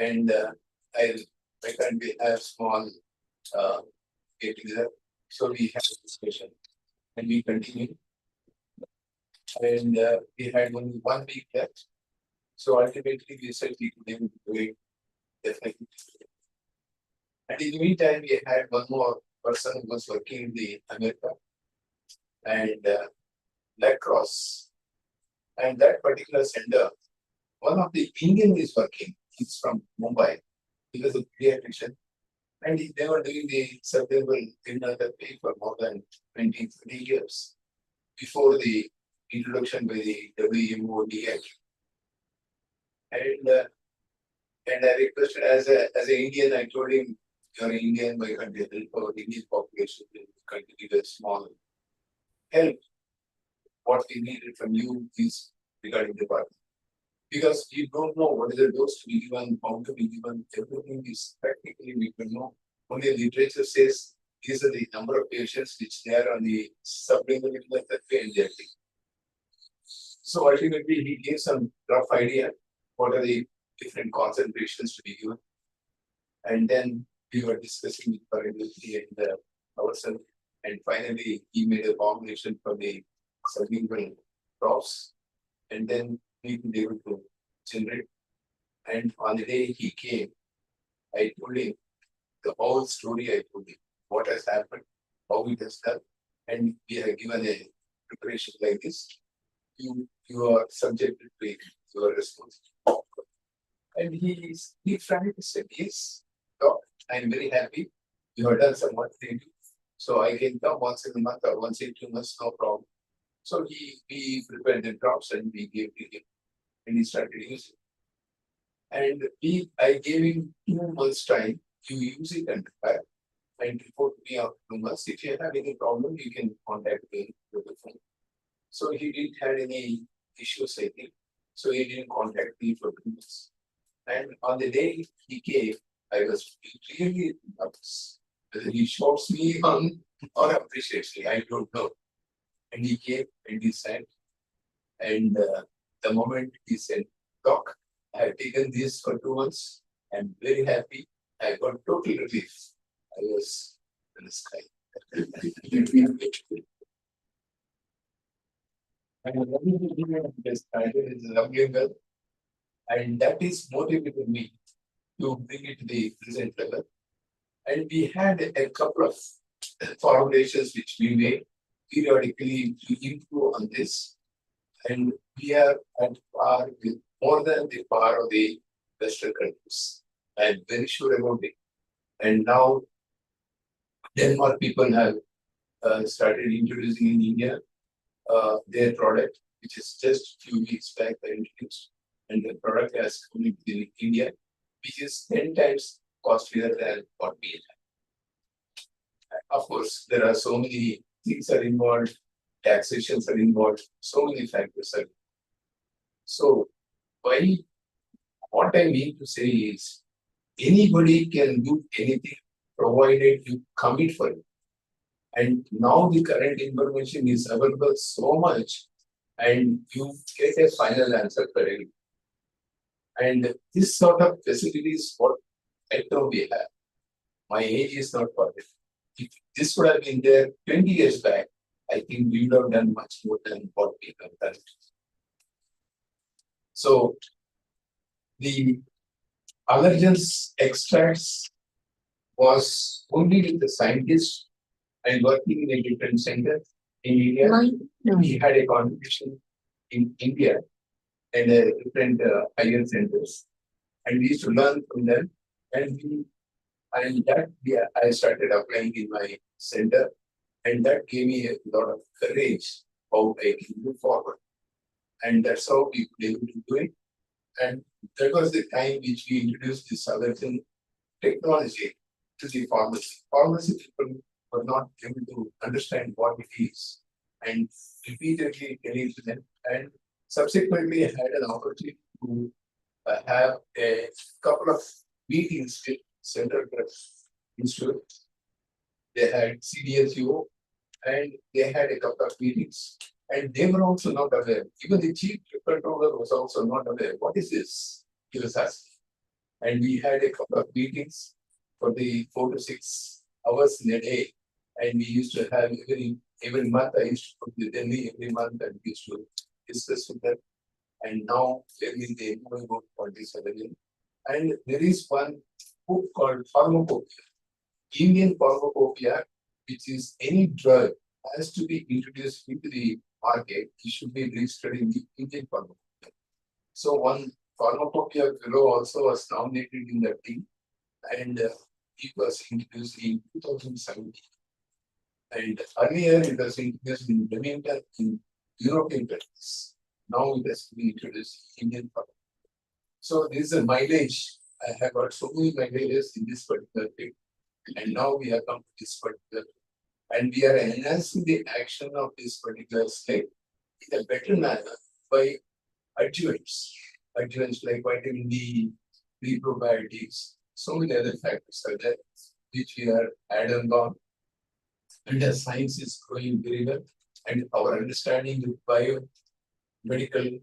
And I can't be have small get together. So we had a discussion and we continued. And we had only 1 week left. So ultimately we said we could able to do it definitely. And in the meantime, we had one more person who was working in the America and Red Cross. And that particular center, one of the Indian is working, he's from Mumbai, he was a pediatrician. And they were doing the cerebral immunotherapy for more than 20, 30 years before the introduction by the WMO. And I requested as an Indian, I told him, you're Indian, my country, help our Indian population, can give a small help. What we needed from you is regarding the party. Because we don't know what is the dose to be given, how to be given, everything is practically we can know. Only literature says these are the number of patients which they are on the sublingual therapy and they're taking. So ultimately he gave some rough idea what are the different concentrations to be given. And then we were discussing with Paranjoti and ourselves. And finally he made a formulation for the sublingual drops. And then we could be able to generate. And on the day he came, I told him the whole story. I told him what has happened, how it has done, and we have given a preparation like this. You are subjected to it, you are responsible. And he frankly said, yes, doc, I am very happy. You have done some work, so I can come once in a month or once in 2 months, no problem. So we prepared the drops and we gave to him, and he started using. And I gave him 2 months time. You use it and prepare and report me after 2 months. If you have any problem, you can contact me through the phone. So he didn't have any issues, I think. So he didn't contact me for 2 months. And on the day he came, I was really nervous. Whether he shouts me on or appreciates me, I don't know. And he came and he said, and the moment he said, doc, I have taken this for 2 months. I'm very happy. I got total relief. I was in the sky. And that is motivated me to bring it to the present level. And we had a couple of formulations which we made periodically to improve on this. And we are at par with more than the par of the Western countries. I'm very sure about it. And now Denmark people have started introducing in India their product, which is just few weeks back I introduced. And the product has come into India, which is 10 times costlier than what we have. Of course, there are so many things are involved, taxations are involved, so many factors are. So, what I mean to say is, anybody can do anything provided you commit for it. And now the current information is available so much, and you get a final answer for it. And this sort of facility is what I know we have. My age is not perfect. If this would have been there 20 years back, I think we would have done much more than what we have done. So the allergens extracts was only with the scientists and working in a different center in India. We had a contribution in India and different higher centers, and we used to learn from them. And I started applying in my center, and that gave me a lot of courage how I can move forward. And that's how we were able to do it. And that was the time which we introduced this allergen technology to the pharmacy. Pharmacy people were not able to understand what it is and repeatedly telling to them. And subsequently, I had an opportunity to have a couple of meetings with Central Drug Institute. They had CDSU and they had a couple of meetings. And they were also not aware. Even the chief controller was also not aware. What is this? He was asking. And we had a couple of meetings for the 4 to 6 hours in a day. And we used to have every month. I used to go to Delhi every month and we used to discuss with them. And now they're in the moving board for this again. And there is one book called Pharmacopoeia, Indian Pharmacopoeia, which is any drug has to be introduced into the market, it should be registered in the Indian Pharmacopoeia. So one Pharmacopoeia fellow also was nominated in that team, and it was introduced in 2017. And earlier it was introduced in Leamington in European countries. Now it has to be introduced in Indian Pharmacopoeia. So this is a mileage. I have got so many mileages in this particular thing. And now we have come to this particular, and we are enhancing the action of this particular slate in a better manner by adjuvants. Adjuvants like vitamin D, probiotics, so many other factors are there, which we are adding on. And the science is growing very well, and our understanding of biomedical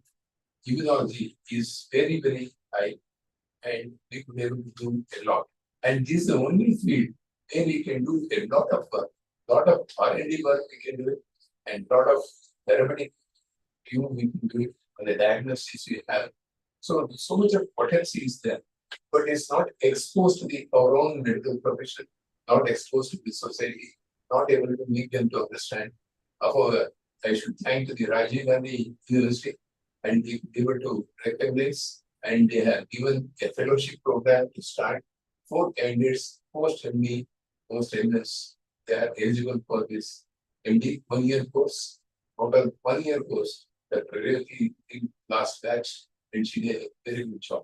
immunology is very, very high, and we could be able to do a lot. And this is the only field where we can do a lot of work, lot of R&D work we can do it, and lot of therapeutic view we can do it, and the diagnosis we have. So much of potential is there, but it's not exposed to our own medical profession, not exposed to the society, not able to make them to understand. However, I should thank the Rajiv Gandhi University and be able to recognize, and they have given a fellowship program to start 4 candidates post-MD, post-MS. They are eligible for this MD 1-year course, total 1-year course that really in last batch, and she did a very good job.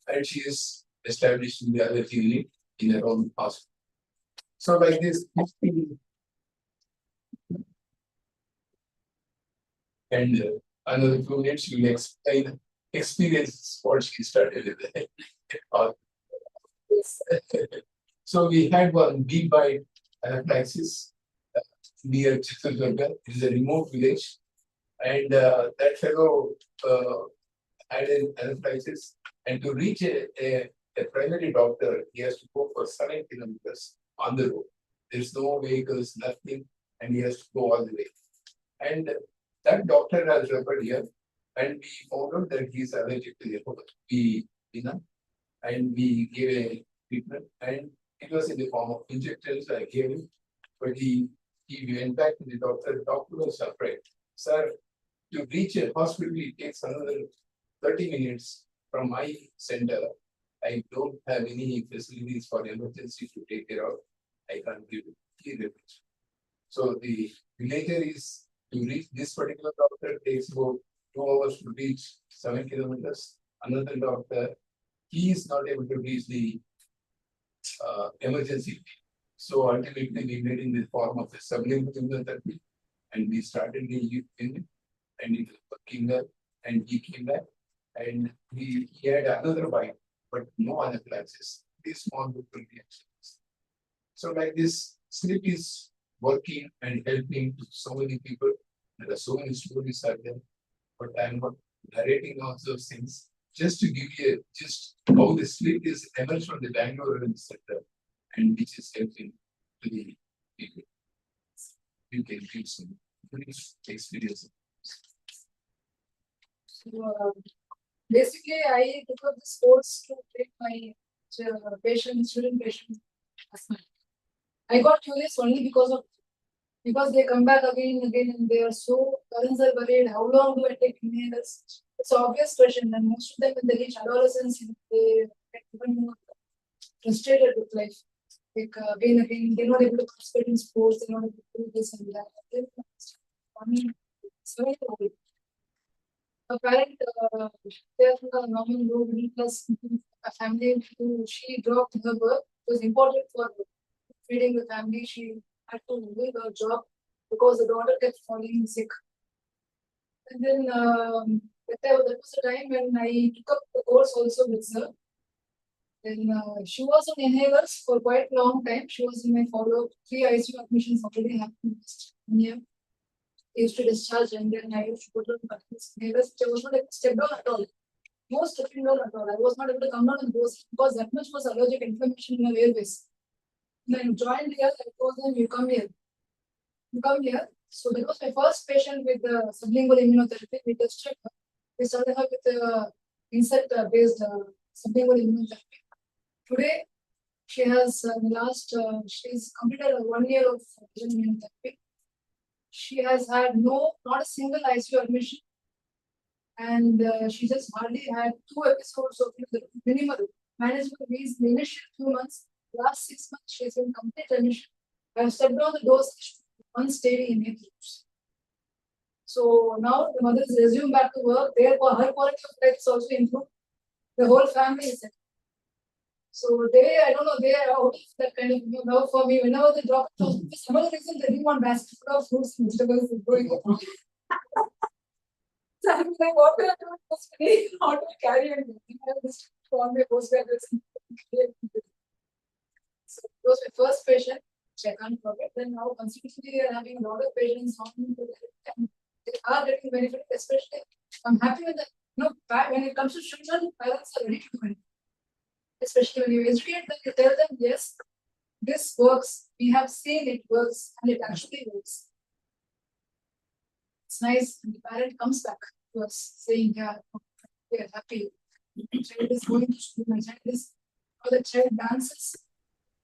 And she is established in the allergy unit in her own hospital. So like this, and another 2 minutes you will explain experiences what she started with the So we had one bee bite anaphylaxis near Chittorgarh. It is a remote village, and that fellow had an anaphylaxis, and to reach a primary doctor, he has to go for 7 kilometers on the road. There's no vehicles, nothing, and he has to go all the way. And that doctor has referred here, and we found out that he is allergic to the and we gave a treatment, and it was in the form of injections I gave him, but he went back to the doctor. The doctor was afraid. Sir, to reach a hospital, it takes another 30 minutes from my center. I don't have any facilities for emergency to take care of. I can't give it. So the villager is to reach this particular doctor takes about 2 hours to reach 7 kilometers. Another doctor, he is not able to reach the emergency. So ultimately we made in the form of a sublingual immunotherapy, and we started the unit, and it was working well, and he came back, and he had another bite, but no anaphylaxis. These small local reactions. So like this, sleep is working and helping to so many people. There are so many stories out there, but I'm not narrating all those things. Just to give you just how the sleep is emerged from the Bangalore center, and which is helping to the people. You can give some brief experience. So, basically, I took up this course to take my student patients. I got curious only because they come back again and again, and they are so parents are worried. How long do I take inhalers? It's an obvious question, and most of them when they reach adolescence, they get even more frustrated with life. Like again, they're not able to participate in sports, they're not able to do this and that. I mean, it's very old. her parent, they are from the normal low middle class family. She dropped her work. It was important for feeding the family. She had to leave her job because the daughter kept falling sick. And then that was the time when I took up the course also with her. Then she was on inhalers for quite a long time. She was in my follow-up. 3 ICU admissions already happened last year. I used to discharge and then I used to go to the inhalers. I was not able to step down at all. No stepping down at all. I was not able to come down and go because that much was allergic inflammation in my airways. Then joined here, I told them, you come here. You come here. So that was my first patient with the sublingual immunotherapy. We tested her. We started her with the insect-based sublingual immunotherapy. Today, she has she's completed 1 year of immunotherapy. She has had not a single ICU admission. And she just hardly had 2 episodes of minimal management of these in the initial few months. Last 6 months, she's in complete remission. I have stepped down the dose one steady in 8 years. So now the mother is resumed back to work. Her quality of life is also improved. The whole family is. So I don't know, they are out of that kind of love for me. Whenever they drop for some other reason, they didn't want basket of fruits and vegetables going on. So I'm like, what will I do with this today? How do I carry on? I have this on my postgraduate. So it was my first patient, which I can't forget. Then now, consequently, they are having a lot of patients on they are getting benefit, especially. I'm happy with that. When it comes to children, parents are ready to do it. Especially when you educate them, you tell them, yes, this works. We have seen it works, and it actually works. It's nice, and the parent comes back to us saying, yeah, we are happy. My child is going to school, my child is, or the child dances.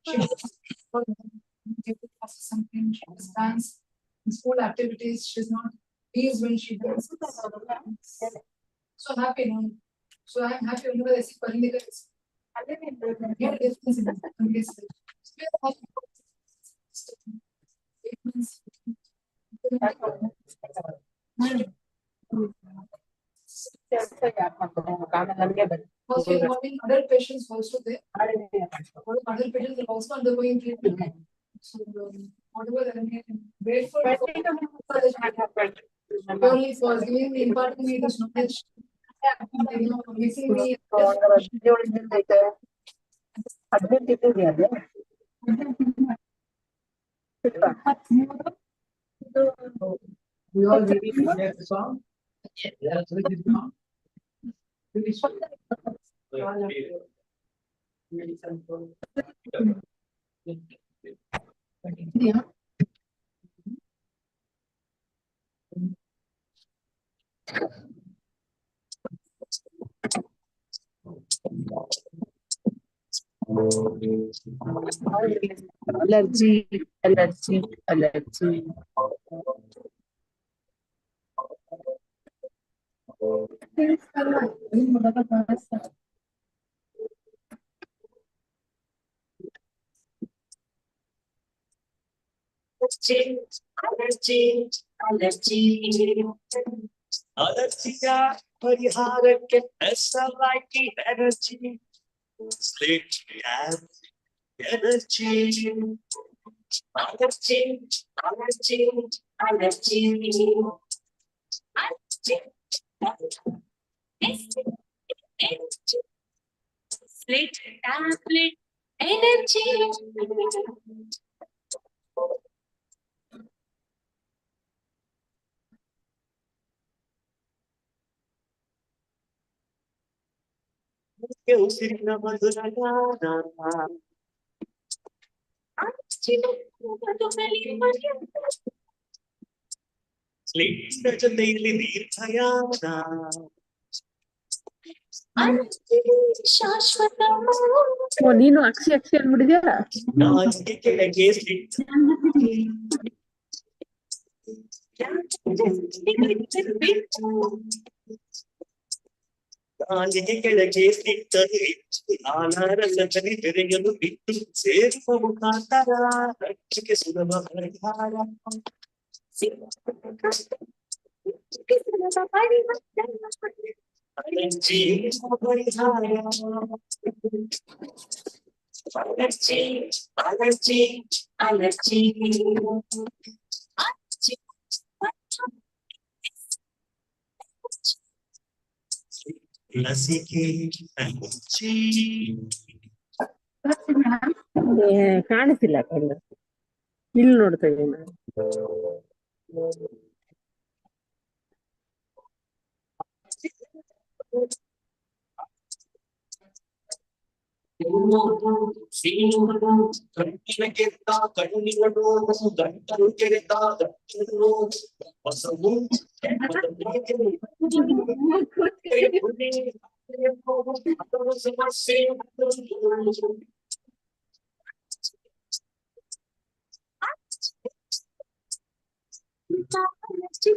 She does something, she does dance in school activities, she's not pleased when she dances. So happy now. So I'm happy whenever I see Parindika. Yeah, difference in the also involving adult patients also there. Adult patients are also undergoing treatment. So whatever I'm grateful only for giving me, imparting me this knowledge. Making me We all ready to get the song? Yeah, so this song. Finish. yeah. Allergy, allergy, allergy. Allergy, allergy. Allergy ಪರಿಹಾರಕ್ಕೆ SLIT energy. Sleep and energy. Allergy, allergy, allergy. Sleep tablet energy. ಉಸಿರಿನ ಮಧುರಗಾನ ಸ್ಲೇಟ್ನ ಜೊತೆಯಲ್ಲಿ ದೀರ್ಘಯಾನ ಶಾಶ್ವತ ನೀನು ಅಕ್ಷಿ ಅಕ್ಷಿ ಅಂದ್ಬಿಟ್ಟಿದ್ಯಾ ನಾಚಿಕೆ ಕೆಳಗೆ slit ನಾಲಿಗೆ ಕೆಳಗೆ ಸ್ಲಿಟ್ಟರು ಆನಾರಸದಲ್ಲಿ ಬೆರೆಯಲು ಬಿಟ್ಟು ಸೇರುವ ಮುಖಾಂತರ ರಕ್ಷಕ್ಕೆ ಸುಲಭ ಪರಿಹಾರ Allergy, allergy, allergy. ಲಸಿಕೆ allergy. ಕಾಣಿಸಿಲ್ಲ ಕಣ್ಣು ಇಲ್ಲಿ ನೋಡ್ತಾ ಇದ್ದೀನಿ ನಾನು. ಕಣ್ಣಿನ ಕೆತ್ತ ಕಣ್ಣಿಗಳು ಗಂಟಲು ಕೆರೆತ ಗಂಟಲು ಹೊಸವು ಸಮಸ್ಯೆ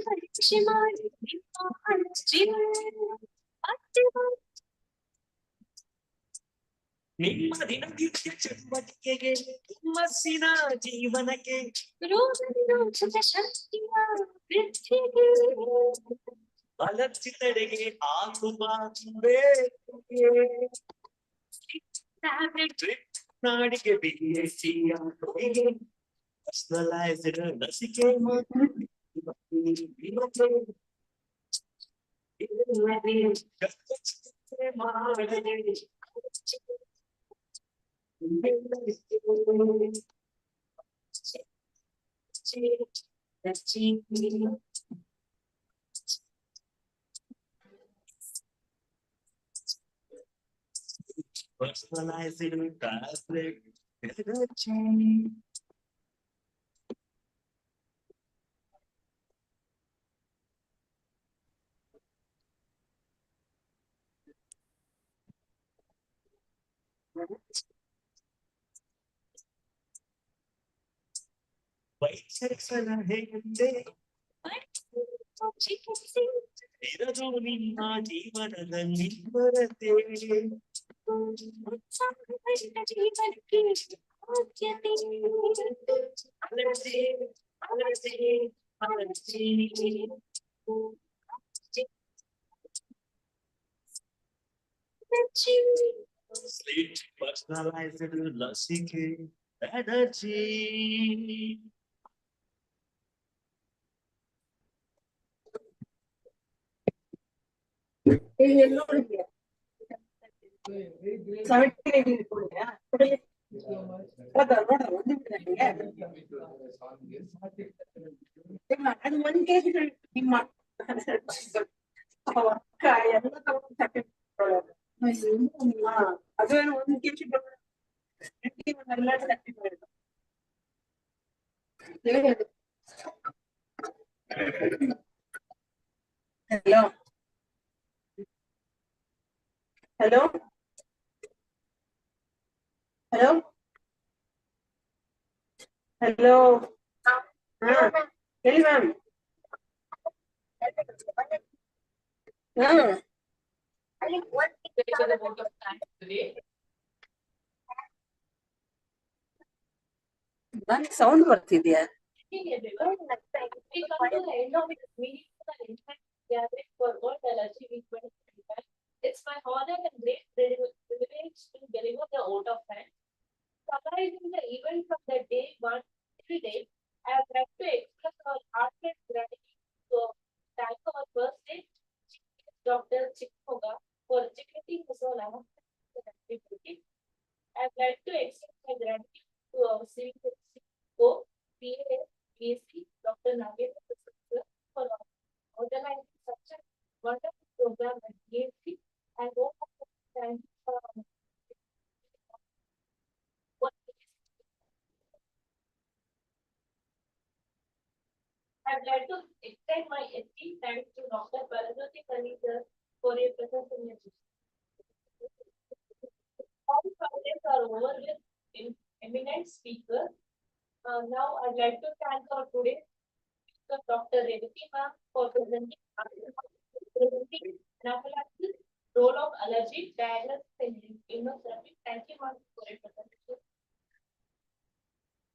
ಪರೀಕ್ಷೆ ಮಾಡಿ ನಿಮ್ಮ ದಿನನಿತ್ಯ ಚಟುವಟಿಕೆಗೆ ಹುಮ್ಮಸ್ಸಿನ ಜೀವನಕ್ಕೆ ರೋಗನಿರೋಧಕ ಶಕ್ತಿಯ ವೃದ್ಧಿಗೆ ಅಲರ್ಜಿ ತಡೆಗೆ ಆಗುವ ಟ್ಯಾಬ್ಲೆಟ್ ನಾಡಿಗೆ ಬಿಎಸ್ಸಿಯ ಪರ್ಸನಲೈಸ್ಡ್ ಲಸಿಕೆ ಮಾಡದೆ personalized tablet allergy. ವೈದ್ಯರ ಸಲಹೆಯಂತೆ ಇರದು ನಿಮ್ಮ ಜೀವನದಲ್ಲಿ ಬರತೆ allergy allergy allergy Sleep personalized ಲಸಿಕೆ energy. ಅದು 1 kg ನಿಮ್ಮ ಅಕ್ಕ ಎಲ್ಲ ತಗೊಂಡು ಅದೇನು 1 kg ಎಲ್ಲ ಹಲೋ ಹಲೋ ಹಲೋ ಹಲೋ ಹೇಳಿ ಮ್ಯಾಮ್ ನನ್ಗೆ sound ಬರ್ತಿದ್ಯಾ It's my honor and great privilege to deliver the vote of thanks. Summarizing the event from the day one till date, I have had to express our heartfelt gratitude to thank our first aid Dr. Chikmoga for educating us all about the activity. I would like to extend my gratitude to our civil co PA, PSC, Dr. Nagendra for organizing such a wonderful program at PSC and all of the thank you for I would like to extend my esteemed thanks to Dr. Parajoti Kanizar for a presence in your all subjects are over with eminent speakers. Now I'd like to thank our today's speaker, Dr. Revati ma'am, for presenting anaphylaxis, role of allergy, diagnosis and immunotherapy. Thank you ma'am for your presentation.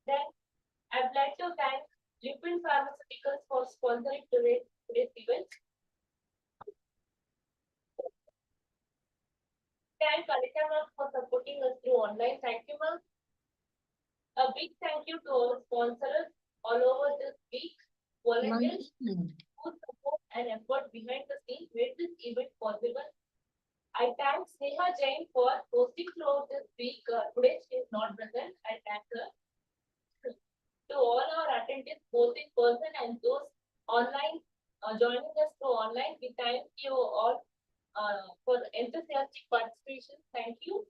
Then I'd like to thank Lipin Pharmaceuticals for sponsoring today's event. online. Thank you, ma'am. A big thank you to our sponsors all over this week, volunteers who support and effort behind the scenes made this event possible. I thank Sneha Jain for hosting throughout this week. Today she is not present. I thank her. To all our attendees, both in person and those online, joining us through online, we thank you all for enthusiastic participation. Thank you.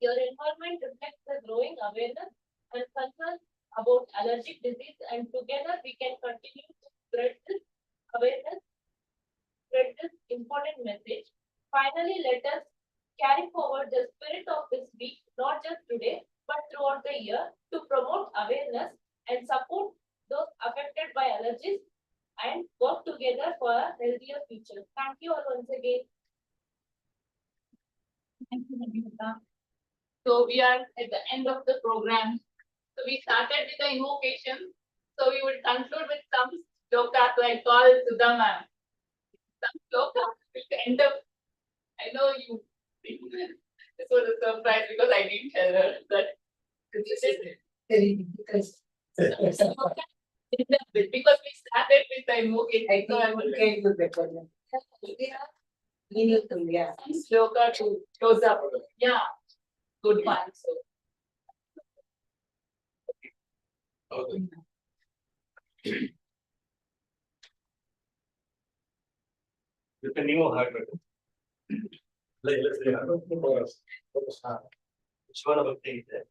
Your involvement reflects the growing awareness and concern about allergic disease, and together we can continue to spread this awareness, spread this important message. Finally, let us carry forward the spirit of this week, not just today, but throughout the year, to promote awareness and support those affected by allergies and work together for a healthier future. Thank you all once again. Thank you, Nandita. So we are at the end of the program. So we started with the invocation. So we will conclude with some shlokas. So I call Sudha ma'am. Some shlokas will end up. I know you. This was a surprise because I didn't tell her that this is Very difficult. because we started with the invocation. So I will Okay, good, better. Meaningful, yeah. shloka to close up. Yeah, good one. So Okay. With a new heart. Let's say which one of the things there?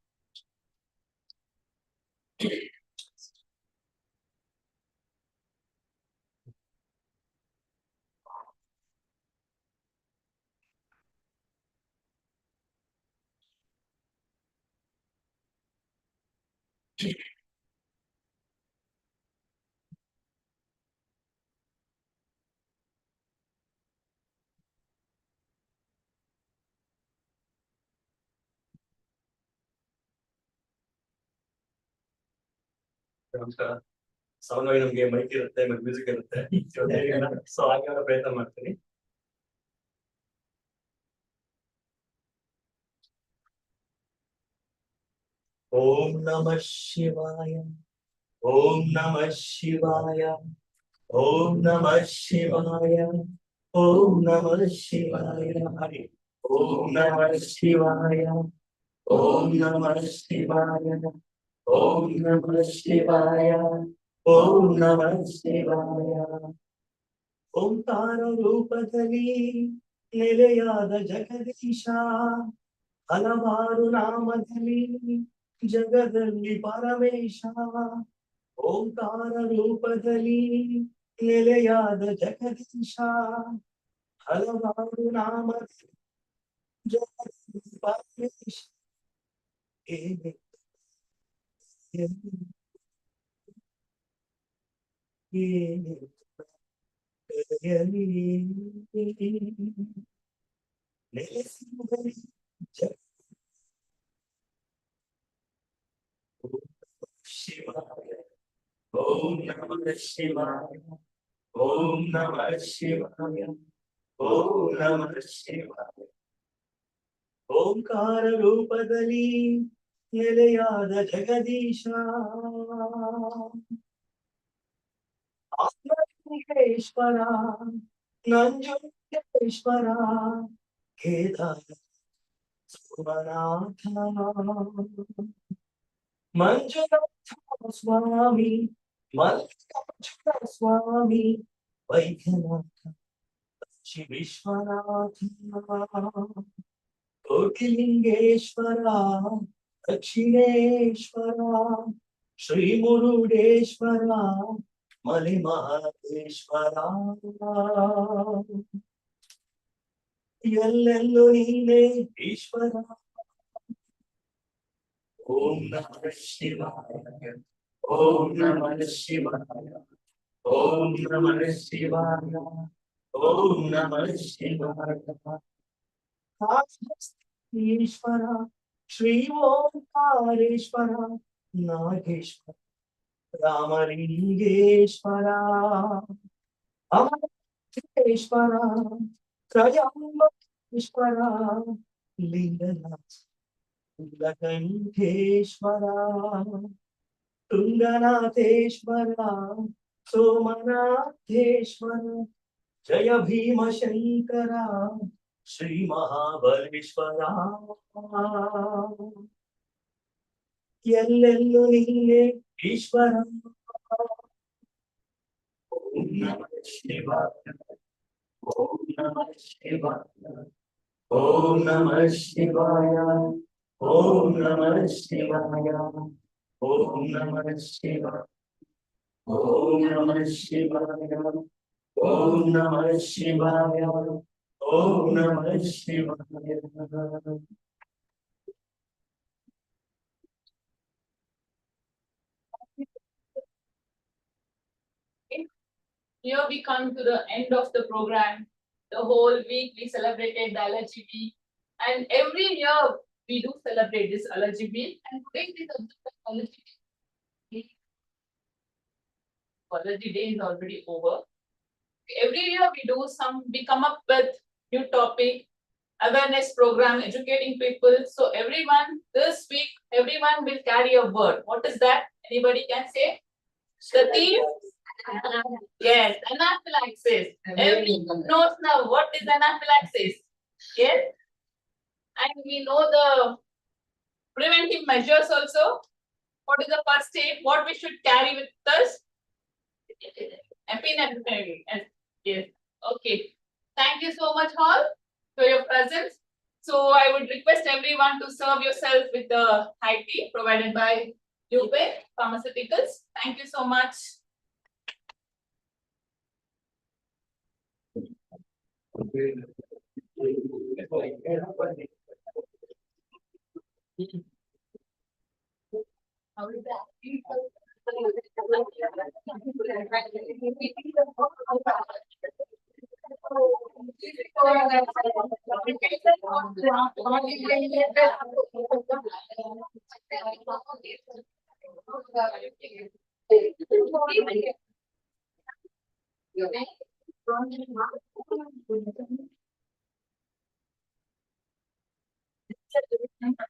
ನಮಸ್ಕಾರ ಸಾಮಾನ್ಯವಾಗಿ ನಮಗೆ mic ಇರುತ್ತೆ ಮತ್ತೆ music ಇರುತ್ತೆ so ಹಾಗೆ ಅವರ ಪ್ರಯತ್ನ ಮಾಡ್ತೀನಿ ಓಂ ನಮಃ ಶಿವಾಯ ಓಂ ನಮಃ ಶಿವಾಯ ಓಂ ನಮಃ ಶಿವಾಯ ಓಂ ನಮಃ ಶಿವಾಯ ಹರಿ ಓಂ ನಮಃ ಶಿವಾಯ ಓಂ ನಮಃ ಶಿವಾಯ ಓಂ ನಮಃ ಶಿವಾಯ ಓಂ ನಮಃ ಶಿವಾಯ ಓಂಕಾರ ರೂಪದಲ್ಲಿ ನೆಲೆಯಾದ ಜಗದೀಶ ಹಲವಾರು ನಾಮದಲ್ಲಿ ಜಗದಲ್ಲಿ ಪರಮೇಶ ಓಂಕಾರ ರೂಪದಲ್ಲಿ ನೆಲೆಯಾದ ಜಗದೀಶ ಹಲವಾರು ನಾಮದಲ್ಲಿ ಜಗದಲ್ಲಿ ಪರಮೇಶ ಏನೇ ಶಿವಾಯ ಓಂ ನಮಃ ಶಿವಾಯ ಓಂ ನಮಃ ಶಿವಾಯ ಓಂ ನಮಃ ಶಿವಾಯ ಓಂಕಾರ ರೂಪದಲ್ಲಿ ನೆಲೆಯಾದ ಜಗದೀಶ ಆತ್ಮಲಿಂಗೇಶ್ವರ ನಂಜುಂಡೇಶ್ವರ ಕೇದಾರ ಸೋಮನಾಥ ಮಂಜುನಾಥ ಸ್ವಾಮಿ ಮಲ್ಲಿಕಾರ್ಜುನ ಸ್ವಾಮಿ ವೈದ್ಯನಾಥ ಶ್ರೀ ವಿಶ್ವನಾಥ ಕೋಟಿಲಿಂಗೇಶ್ವರ ದಕ್ಷಿಣೇಶ್ವರ ಶ್ರೀ ಮುರುಡೇಶ್ವರ ಮಲಿಮಹದೇಶ್ವರ ಎಲ್ಲೆಲ್ಲೂ ನೀನೇ ಈಶ್ವರ ಓಂ ನಮಃ ಶಿವಾಯ ಓಂ ನಮಃ ಶಿವಾಯ ಓಂ ನಮಃ ಶಿವಾಯ ಓಂ ನಮಃ ಶಿವಾಯ Ishwara Shri Omkareshwara Nageswara Ramalingeshwara Amareshwara Trimbakeshwar ಲಿಂಗನಾಥ Lakanteshwara, Tunganateshwara, Somanatheshwara, Jaya Bhima Shankara, Shri Mahabaleshwara. ಎಲ್ಲೆಲ್ಲೂ ನೀನೇ ಈಶ್ವರ. ಓಂ ನಮಃ ಶಿವಾಯ. ಓಂ ನಮಃ ಶಿವಾಯ. ಓಂ ನಮಃ ಶಿವಾಯ. ಓಂ ನಮಃ ಶಿವಾಯ. ಓಂ ನಮಃ ಶಿವಾಯ. ಓಂ ನಮಃ ಶಿವಾಯ. ಓಂ ನಮಃ ಶಿವಾಯ. ಓಂ ನಮಃ ಶಿವಾಯ. Here we come to the end of the program. The whole week we celebrated the Allergy Week. And every year we do celebrate this Allergy Week. And today is the Allergy Week. Allergy Day is already over. Every year we come up with new topic, awareness program, educating people. So everyone, this week, everyone will carry a word. What is that? Anybody can say? The theme? Yes, anaphylaxis. Everyone knows now what is anaphylaxis. Yes. And we know the preventive measures also. What is the first aid? What we should carry with us? Epinephrine. Yes. Okay. Thank you so much all for your presence. So I would request everyone to serve yourself with the high tea provided by Lupe Pharmaceuticals. Thank you so much. How is that? Okay.